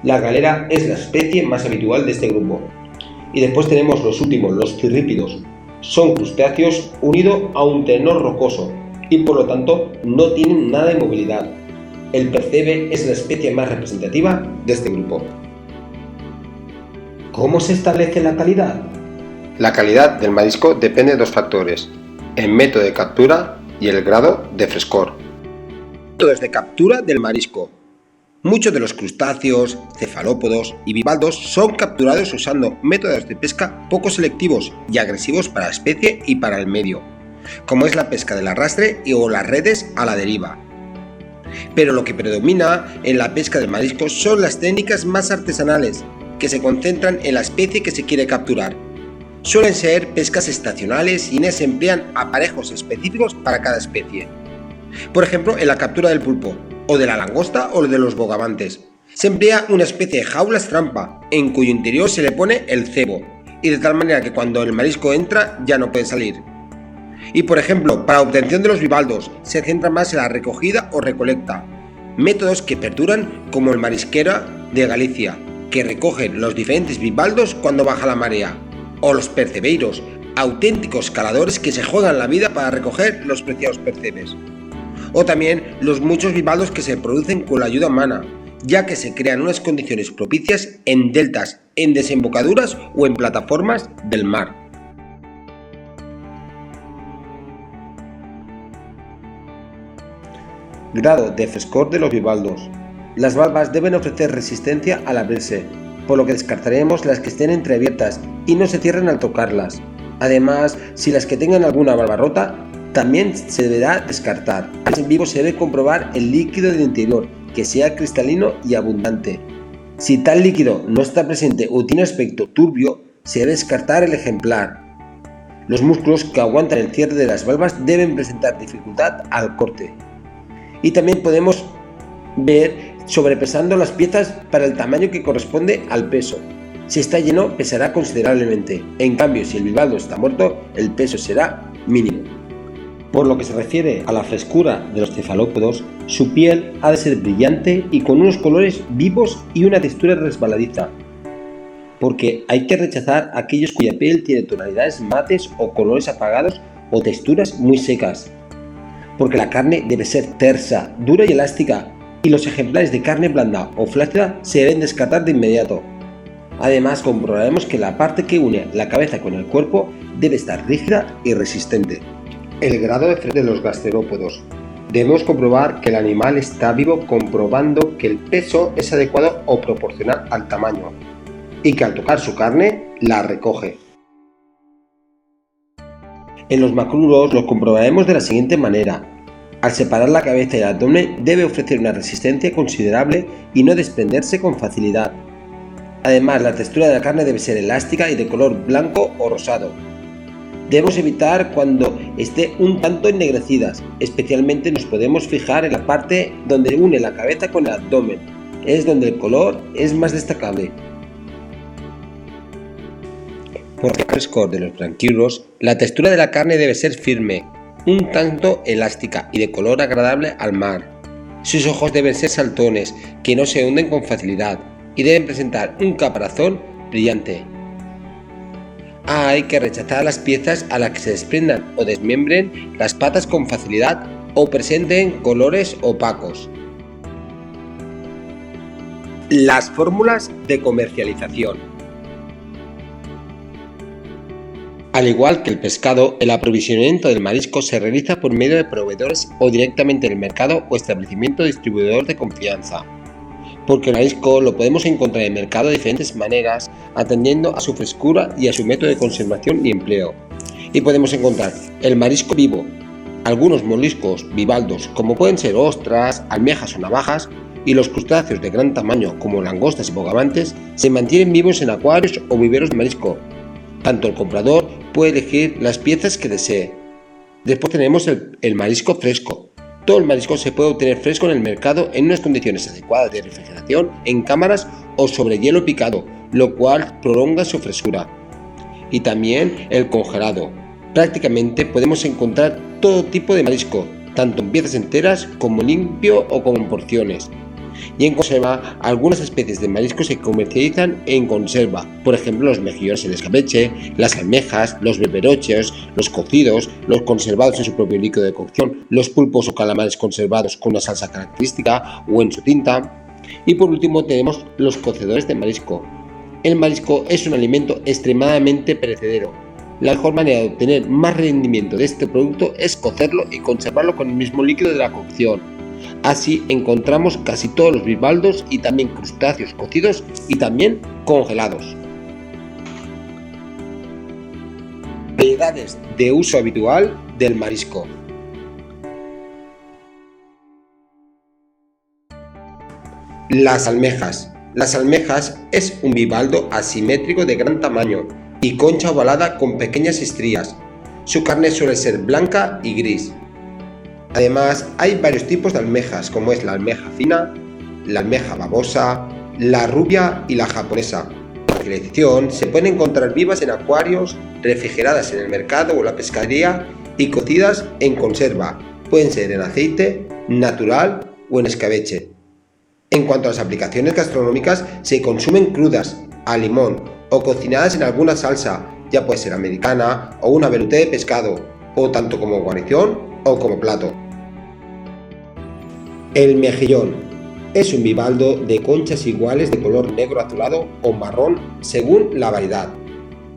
La galera es la especie más habitual de este grupo. Y después tenemos los últimos, los cirrípidos. Son crustáceos unidos a un tenor rocoso y por lo tanto no tienen nada de movilidad. El percebe es la especie más representativa de este grupo. ¿Cómo se establece la calidad? La calidad del marisco depende de dos factores: el método de captura y el grado de frescor. Métodos de captura del marisco. Muchos de los crustáceos, cefalópodos y bivalvos son capturados usando métodos de pesca poco selectivos y agresivos para la especie y para el medio, como es la pesca del arrastre o las redes a la deriva. Pero lo que predomina en la pesca del marisco son las técnicas más artesanales, que se concentran en la especie que se quiere capturar. Suelen ser pescas estacionales y en ellas se emplean aparejos específicos para cada especie. Por ejemplo, en la captura del pulpo, o de la langosta o de los bogavantes, se emplea una especie de jaulas trampa, en cuyo interior se le pone el cebo, y de tal manera que cuando el marisco entra ya no puede salir. Y por ejemplo, para obtención de los bivalvos, se centra más en la recogida o recolecta, métodos que perduran como el marisquera de Galicia, que recogen los diferentes bivalvos cuando baja la marea, o los percebeiros, auténticos caladores que se juegan la vida para recoger los preciados percebes. O también los muchos bivalvos que se producen con la ayuda humana, ya que se crean unas condiciones propicias en deltas, en desembocaduras o en plataformas del mar. Grado de frescor de los bivalvos. Las valvas deben ofrecer resistencia al abrirse, por lo que descartaremos las que estén entreabiertas y no se cierren al tocarlas. Además, si las que tengan alguna valva rota, también se deberá descartar. En vivo se debe comprobar el líquido del interior, que sea cristalino y abundante. Si tal líquido no está presente o tiene aspecto turbio, se debe descartar el ejemplar. Los músculos que aguantan el cierre de las valvas deben presentar dificultad al corte. Y también podemos ver sobrepesando las piezas para el tamaño que corresponde al peso. Si está lleno, pesará considerablemente. En cambio, si el bivalvo está muerto, el peso será mínimo. Por lo que se refiere a la frescura de los cefalópodos, su piel ha de ser brillante y con unos colores vivos y una textura resbaladiza, porque hay que rechazar aquellos cuya piel tiene tonalidades mates o colores apagados o texturas muy secas, porque la carne debe ser tersa, dura y elástica, y los ejemplares de carne blanda o flácida se deben descartar de inmediato. Además, comprobaremos que la parte que une la cabeza con el cuerpo debe estar rígida y resistente. El grado de frescor de los gasterópodos. Debemos comprobar que el animal está vivo comprobando que el peso es adecuado o proporcional al tamaño y que al tocar su carne la recoge. En los macruros lo comprobaremos de la siguiente manera. Al separar la cabeza y el abdomen debe ofrecer una resistencia considerable y no desprenderse con facilidad. Además, la textura de la carne debe ser elástica y de color blanco o rosado. Debemos evitar cuando esté un tanto ennegrecidas, especialmente nos podemos fijar en la parte donde une la cabeza con el abdomen, es donde el color es más destacable. Por el frescor de los branquiuros, la textura de la carne debe ser firme, un tanto elástica y de color agradable al mar. Sus ojos deben ser saltones, que no se hunden con facilidad, y deben presentar un caparazón brillante. Hay que rechazar las piezas a las que se desprendan o desmembren las patas con facilidad o presenten colores opacos. Las fórmulas de comercialización. Al igual que el pescado, el aprovisionamiento del marisco se realiza por medio de proveedores o directamente en el mercado o establecimiento distribuidor de confianza. Porque el marisco lo podemos encontrar en el mercado de diferentes maneras, atendiendo a su frescura y a su método de conservación y empleo. Y podemos encontrar el marisco vivo, algunos moluscos bivaldos como pueden ser ostras, almejas o navajas, y los crustáceos de gran tamaño como langostas y bogavantes se mantienen vivos en acuarios o viveros de marisco. Tanto el comprador puede elegir las piezas que desee. Después tenemos el marisco fresco. Todo el marisco se puede obtener fresco en el mercado en unas condiciones adecuadas de refrigeración, en cámaras o sobre hielo picado, lo cual prolonga su frescura. Y también el congelado. Prácticamente podemos encontrar todo tipo de marisco, tanto en piezas enteras como limpio o como en porciones. Y en conserva, algunas especies de marisco se comercializan en conserva, por ejemplo los mejillones en escabeche, las almejas, los beberoches, los cocidos, los conservados en su propio líquido de cocción, los pulpos o calamares conservados con una salsa característica o en su tinta. Y por último tenemos los cocedores de marisco. El marisco es un alimento extremadamente perecedero. La mejor manera de obtener más rendimiento de este producto es cocerlo y conservarlo con el mismo líquido de la cocción. Así encontramos casi todos los bivaldos y también crustáceos cocidos y también congelados. Variedades de uso habitual del marisco. Las almejas. Las almejas es un bivaldo asimétrico de gran tamaño y concha ovalada con pequeñas estrías. Su carne suele ser blanca y gris. Además, hay varios tipos de almejas, como es la almeja fina, la almeja babosa, la rubia y la japonesa. En la comercialización se pueden encontrar vivas en acuarios, refrigeradas en el mercado o la pescadería y cocidas en conserva. Pueden ser en aceite, natural o en escabeche. En cuanto a las aplicaciones gastronómicas, se consumen crudas, a limón o cocinadas en alguna salsa, ya puede ser americana o una velouté de pescado, o tanto como guarnición o como plato. El mejillón es un bivaldo de conchas iguales de color negro azulado o marrón según la variedad.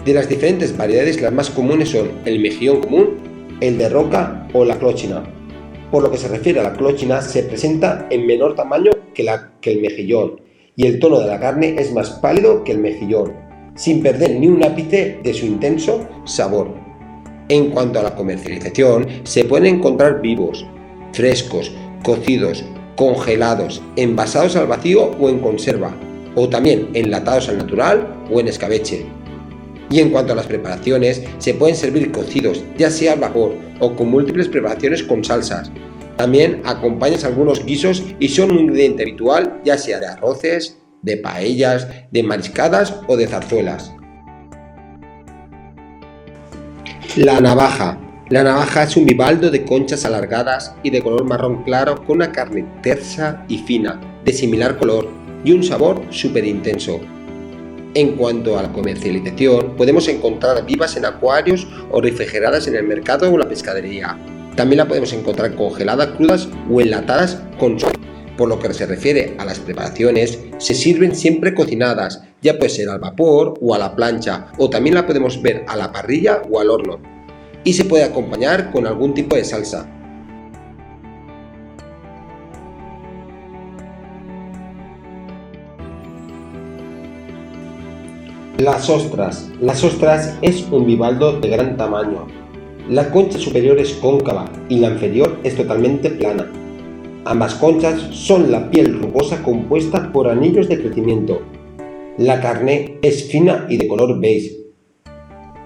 De las diferentes variedades, las más comunes son el mejillón común, el de roca o la clochina. Por lo que se refiere a la clochina, se presenta en menor tamaño que el mejillón y el tono de la carne es más pálido que el mejillón, sin perder ni un ápice de su intenso sabor. En cuanto a la comercialización, se pueden encontrar vivos, frescos, cocidos, congelados, envasados al vacío o en conserva, o también enlatados al natural o en escabeche. Y en cuanto a las preparaciones, se pueden servir cocidos, ya sea al vapor o con múltiples preparaciones con salsas. También acompañan algunos guisos y son un ingrediente habitual, ya sea de arroces, de paellas, de mariscadas o de zarzuelas. La navaja. La navaja es un bivaldo de conchas alargadas y de color marrón claro con una carne tersa y fina, de similar color y un sabor súper intenso. En cuanto a la comercialización, podemos encontrar vivas en acuarios o refrigeradas en el mercado o la pescadería. También la podemos encontrar congelada, crudas o enlatadas con sal. Por lo que se refiere a las preparaciones, se sirven siempre cocinadas, ya puede ser al vapor o a la plancha, o también la podemos ver a la parrilla o al horno. Y se puede acompañar con algún tipo de salsa. Las ostras. Las ostras es un bivaldo de gran tamaño. La concha superior es cóncava y la inferior es totalmente plana. Ambas conchas son la piel rugosa compuesta por anillos de crecimiento. La carne es fina y de color beige.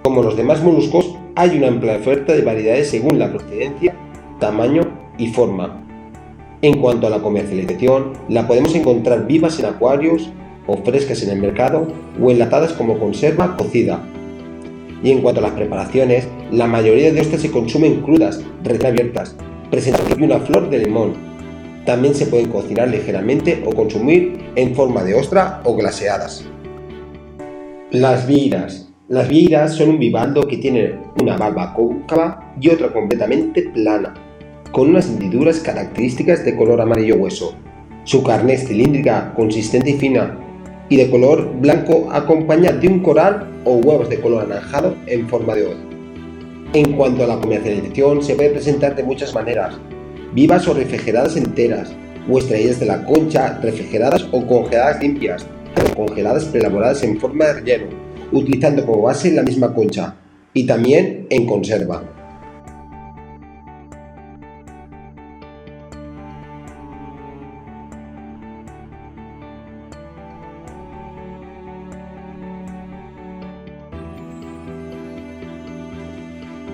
Como los demás moluscos, hay una amplia oferta de variedades según la procedencia, tamaño y forma. En cuanto a la comercialización, la podemos encontrar vivas en acuarios o frescas en el mercado o enlatadas como conserva cocida. Y en cuanto a las preparaciones, la mayoría de estas se consumen crudas, recién abiertas, presentando una flor de limón. También se pueden cocinar ligeramente o consumir en forma de ostra o glaseadas. Las vieiras. Las vieiras son un bivaldo que tiene una valva cóncava y otra completamente plana, con unas hendiduras características de color amarillo hueso. Su carne es cilíndrica, consistente y fina, y de color blanco acompañada de un coral o huevos de color anaranjado en forma de hoz. En cuanto a la comercialización, se puede presentar de muchas maneras: vivas o refrigeradas enteras, o extraídas de la concha, refrigeradas o congeladas limpias, o congeladas preelaboradas en forma de relleno, utilizando como base la misma concha, y también en conserva.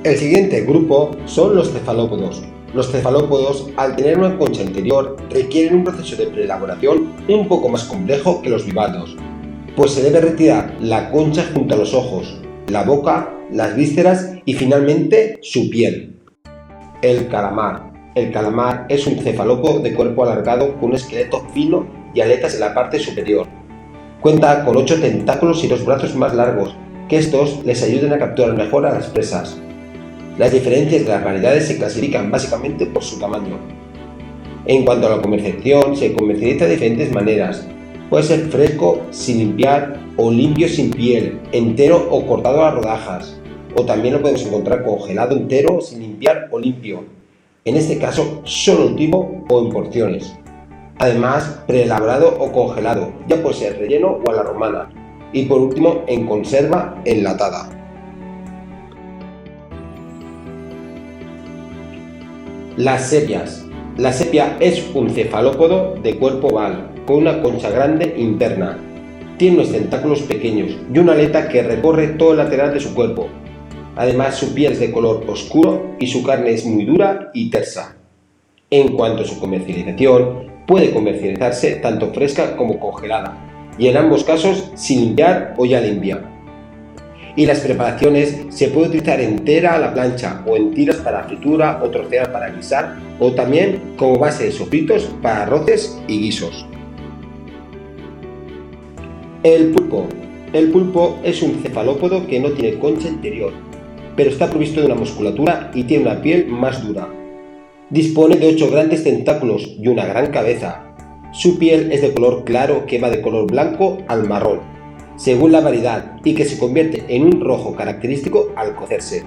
El siguiente grupo son los cefalópodos. Los cefalópodos, al tener una concha interior, requieren un proceso de preelaboración un poco más complejo que los bivaldos, pues se debe retirar la concha junto a los ojos, la boca, las vísceras y finalmente su piel. El calamar. El calamar es un cefalópodo de cuerpo alargado con un esqueleto fino y aletas en la parte superior. Cuenta con 8 tentáculos y 2 brazos más largos, que estos les ayudan a capturar mejor a las presas. Las diferencias de las variedades se clasifican básicamente por su tamaño. En cuanto a la comercialización, se comercializa de diferentes maneras. Puede ser fresco, sin limpiar, o limpio sin piel, entero o cortado a rodajas. O también lo podemos encontrar congelado entero, sin limpiar o limpio. En este caso, solo en tipo o en porciones. Además, preelaborado o congelado, ya puede ser relleno o a la romana. Y por último, en conserva enlatada. Las sepias. La sepia es un cefalópodo de cuerpo oval, con una concha grande interna. Tiene unos tentáculos pequeños y una aleta que recorre todo el lateral de su cuerpo. Además, su piel es de color oscuro y su carne es muy dura y tersa. En cuanto a su comercialización, puede comercializarse tanto fresca como congelada, y en ambos casos sin limpiar o ya limpia. Y las preparaciones se puede utilizar entera a la plancha o en tiras para fritura o trocear para guisar, o también como base de sofritos para arroces y guisos. El pulpo. El pulpo es un cefalópodo que no tiene concha interior, pero está provisto de una musculatura y tiene una piel más dura. Dispone de 8 grandes tentáculos y una gran cabeza. Su piel es de color claro que va de color blanco al marrón, según la variedad, y que se convierte en un rojo característico al cocerse.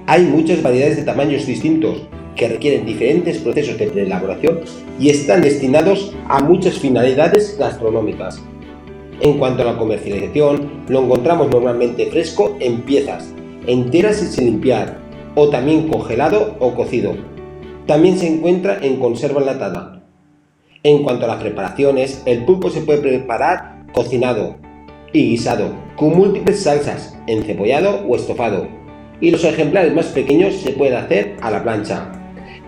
Hay muchas variedades de tamaños distintos que requieren diferentes procesos de preelaboración y están destinados a muchas finalidades gastronómicas. En cuanto a la comercialización, lo encontramos normalmente fresco en piezas, enteras y sin limpiar, o también congelado o cocido. También se encuentra en conserva enlatada. En cuanto a las preparaciones, el pulpo se puede preparar cocinado y guisado, con múltiples salsas, encebollado o estofado, y los ejemplares más pequeños se pueden hacer a la plancha.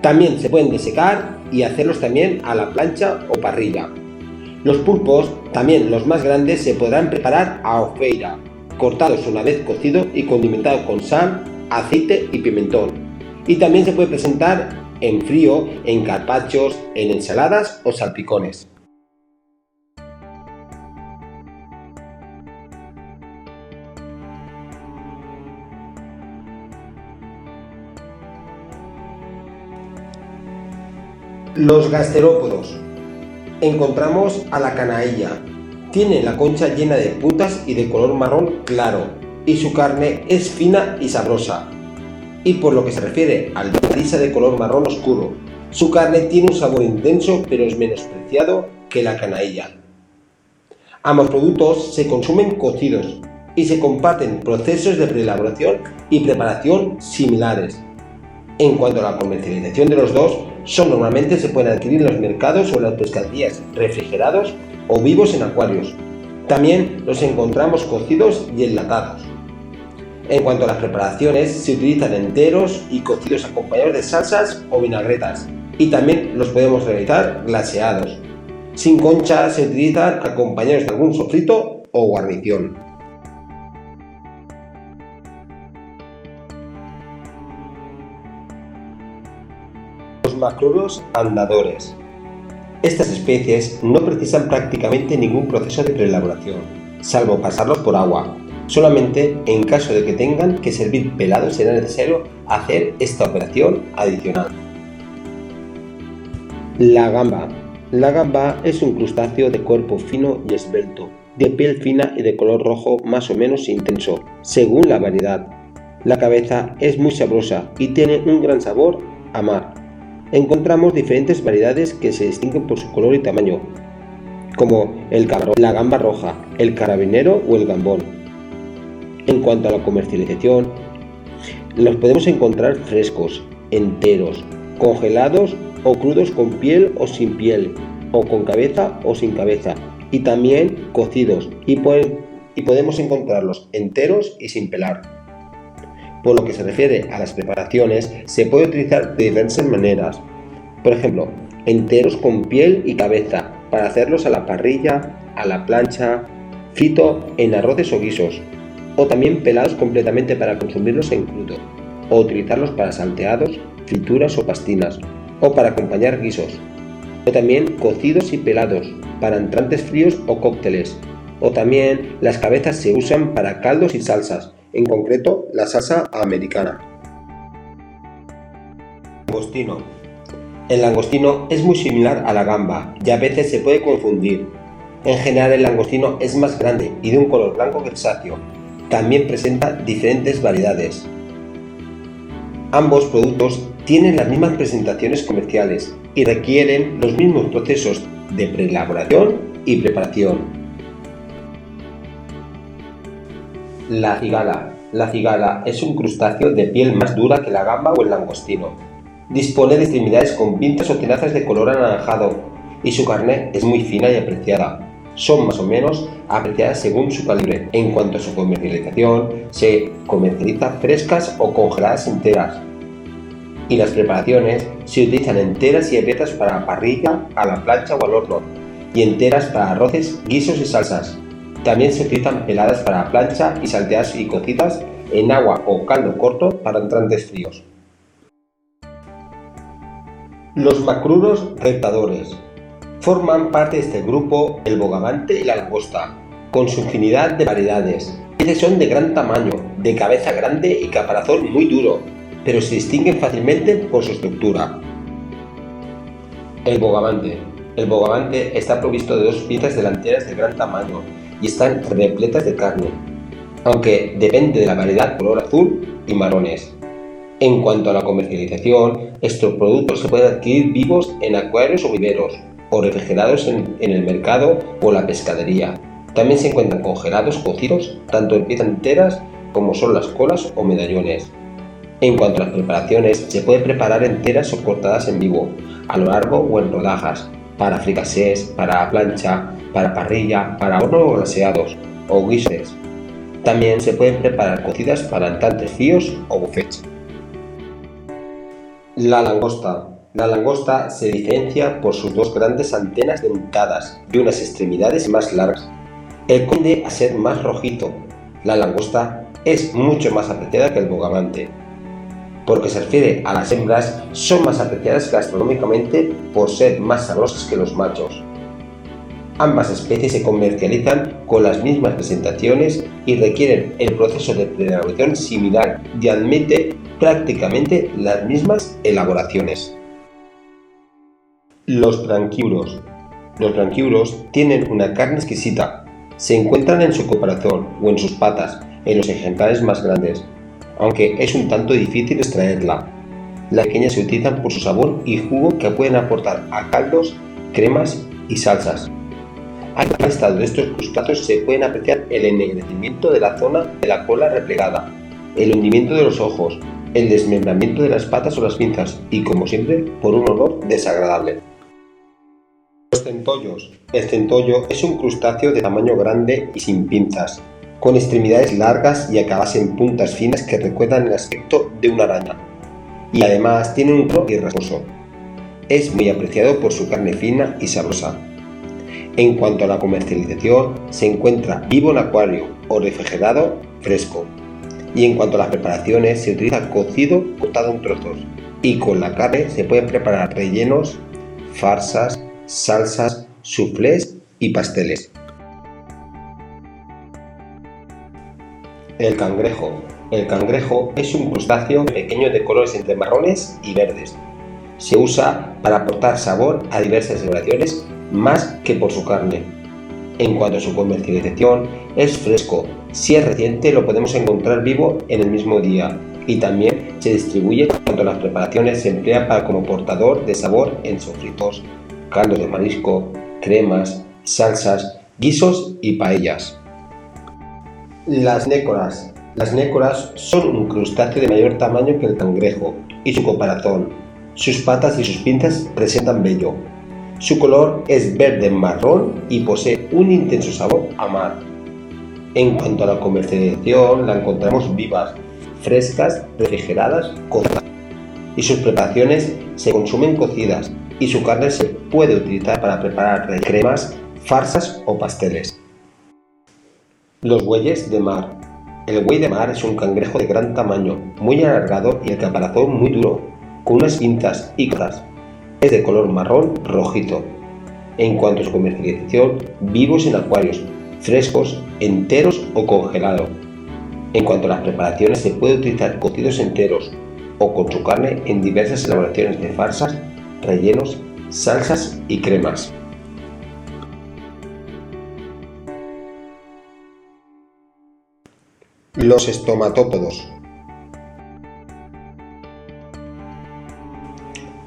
También se pueden desecar y hacerlos también a la plancha o parrilla. Los pulpos, también los más grandes, se podrán preparar a ofeira, cortados una vez cocido y condimentados con sal, aceite y pimentón. Y también se puede presentar en frío, en carpachos, en ensaladas o salpicones. Los gasterópodos. Encontramos a la canailla. Tiene la concha llena de puntas y de color marrón claro, y su carne es fina y sabrosa. Y por lo que se refiere al lisa de color marrón oscuro, su carne tiene un sabor intenso pero es menos preciado que la canailla. Ambos productos se consumen cocidos y se comparten procesos de preelaboración y preparación similares. En cuanto a la comercialización de los dos, normalmente se pueden adquirir en los mercados o en las pescaderías, refrigerados o vivos en acuarios. También los encontramos cocidos y enlatados. En cuanto a las preparaciones, se utilizan enteros y cocidos acompañados de salsas o vinagretas, y también los podemos realizar glaseados. Sin concha se utilizan acompañados de algún sofrito o guarnición. macruros andadores. Estas especies no precisan prácticamente ningún proceso de preelaboración, salvo pasarlos por agua. Solamente en caso de que tengan que servir pelados será necesario hacer esta operación adicional. La gamba. La gamba es un crustáceo de cuerpo fino y esbelto, de piel fina y de color rojo más o menos intenso, según la variedad. La cabeza es muy sabrosa y tiene un gran sabor a mar. Encontramos diferentes variedades que se distinguen por su color y tamaño, como el camarón, la gamba roja, el carabinero o el gambón. En cuanto a la comercialización, los podemos encontrar frescos, enteros, congelados o crudos con piel o sin piel, o con cabeza o sin cabeza, y también cocidos, y podemos encontrarlos enteros y sin pelar. Por lo que se refiere a las preparaciones, se puede utilizar de diversas maneras. Por ejemplo, enteros con piel y cabeza, para hacerlos a la parrilla, a la plancha, frito en arroces o guisos, o también pelados completamente para consumirlos en crudo, o utilizarlos para salteados, frituras o pastinas, o para acompañar guisos, o también cocidos y pelados, para entrantes fríos o cócteles, o también las cabezas se usan para caldos y salsas, en concreto la salsa americana. Langostino. El langostino es muy similar a la gamba y a veces se puede confundir. En general el langostino es más grande y de un color blanco grisáceo. También presenta diferentes variedades. Ambos productos tienen las mismas presentaciones comerciales y requieren los mismos procesos de preelaboración y preparación. La cigala. La cigala es un crustáceo de piel más dura que la gamba o el langostino. Dispone de extremidades con pinzas o tenazas de color anaranjado y su carne es muy fina y apreciada. Son más o menos apreciadas según su calibre. En cuanto a su comercialización, se comercializa frescas o congeladas enteras. Y las preparaciones se utilizan enteras y abiertas para la parrilla, a la plancha o al horno, y enteras para arroces, guisos y salsas. También se utilizan peladas para la plancha y salteadas y cocidas en agua o caldo corto para entrantes fríos. Los macruros reptadores. Forman parte de este grupo el bogavante y la langosta, con su infinidad de variedades. Ellos son de gran tamaño, de cabeza grande y caparazón muy duro, pero se distinguen fácilmente por su estructura. El bogavante. El bogavante está provisto de dos pinzas delanteras de gran tamaño y están repletas de carne, aunque depende de la variedad color azul y marrones. En cuanto a la comercialización, estos productos se pueden adquirir vivos en acuarios o viveros, o refrigerados en el mercado o la pescadería. También se encuentran congelados, cocidos, tanto en piezas enteras como son las colas o medallones. En cuanto a las preparaciones, se pueden preparar enteras o cortadas en vivo, a lo largo o en rodajas, para fricasés, para plancha, para parrilla, para horno o glaseados, o guisos. También se pueden preparar cocidas para entrantes fríos o buffets. La langosta. La langosta se diferencia por sus dos grandes antenas dentadas y unas extremidades más largas. El tiende a ser más rojizo. La langosta es mucho más apreciada que el bogavante. Porque se refiere a las hembras, son más apreciadas gastronómicamente por ser más sabrosas que los machos. Ambas especies se comercializan con las mismas presentaciones y requieren el proceso de preelaboración similar y admite prácticamente las mismas elaboraciones. Los branquiuros. Los branquiuros tienen una carne exquisita. Se encuentran en su caparazón o en sus patas, en los ejemplares más grandes, aunque es un tanto difícil extraerla. Las pequeñas se utilizan por su sabor y jugo que pueden aportar a caldos, cremas y salsas. Al estado de estos crustáceos se pueden apreciar el ennegrecimiento de la zona de la cola replegada, el hundimiento de los ojos, el desmembramiento de las patas o las pinzas y, como siempre, por un olor desagradable. Los centollos. El centollo es un crustáceo de tamaño grande y sin pinzas, con extremidades largas y acabadas en puntas finas que recuerdan el aspecto de una araña, y además tiene un color rasgoso. Es muy apreciado por su carne fina y sabrosa. En cuanto a la comercialización, se encuentra vivo en acuario o refrigerado fresco. Y en cuanto a las preparaciones, se utiliza cocido cortado en trozos. y con la carne se pueden preparar rellenos, farsas, salsas, soufflés y pasteles. El cangrejo. El cangrejo es un crustáceo pequeño de colores entre marrones y verdes. Se usa para aportar sabor a diversas celebraciones más que por su carne. En cuanto a su comercialización, es fresco. Si es reciente, lo podemos encontrar vivo en el mismo día y también se distribuye cuando las preparaciones se emplean como portador de sabor en sofritos, caldos de marisco, cremas, salsas, guisos y paellas. Las nécoras. Las nécoras son un crustáceo de mayor tamaño que el cangrejo y su caparazón. Sus patas y sus pinzas presentan vello. Su color es verde marrón y posee un intenso sabor a mar. En cuanto a la comercialización, la encontramos vivas, frescas, refrigeradas, cocidas. Y sus preparaciones se consumen cocidas y su carne se puede utilizar para preparar cremas, farsas o pasteles. Los bueyes de mar. El buey de mar es un cangrejo de gran tamaño, muy alargado y el caparazón muy duro, con unas pinzas y cotas. Es de color marrón rojizo. En cuanto a su comercialización, vivos en acuarios, frescos, enteros o congelados. En cuanto a las preparaciones, se puede utilizar cocidos enteros o con su carne en diversas elaboraciones de farsas, rellenos, salsas y cremas. Los estomatópodos.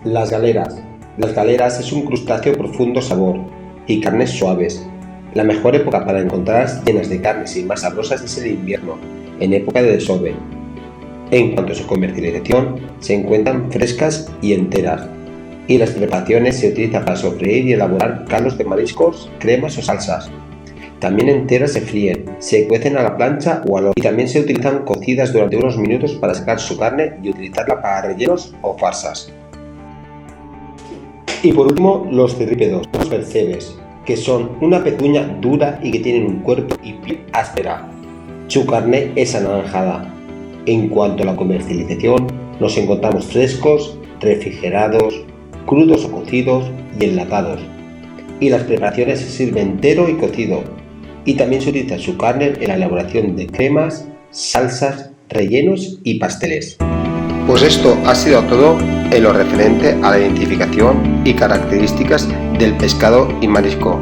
Las galeras. Las galeras es un crustáceo de profundo sabor y carnes suaves. La mejor época para encontrarlas llenas de carnes y más sabrosas es el invierno, en época de desove. En cuanto a su comercialización, se encuentran frescas y enteras, y las preparaciones se utilizan para sofreír y elaborar caldos de mariscos, cremas o salsas. También enteras se fríen, se cuecen a la plancha o al horno y también se utilizan cocidas durante unos minutos para sacar su carne y utilizarla para rellenos o farsas. Y por último, los cirrípedos, los percebes, que son una pezuña dura y que tienen un cuerpo y piel áspera. Su carne es anaranjada. En cuanto a la comercialización, nos encontramos frescos, refrigerados, crudos o cocidos y enlatados. Y las preparaciones se sirven entero y cocido. Y también se utiliza su carne en la elaboración de cremas, salsas, rellenos y pasteles. Pues esto ha sido todo en lo referente a la identificación y características del pescado y marisco.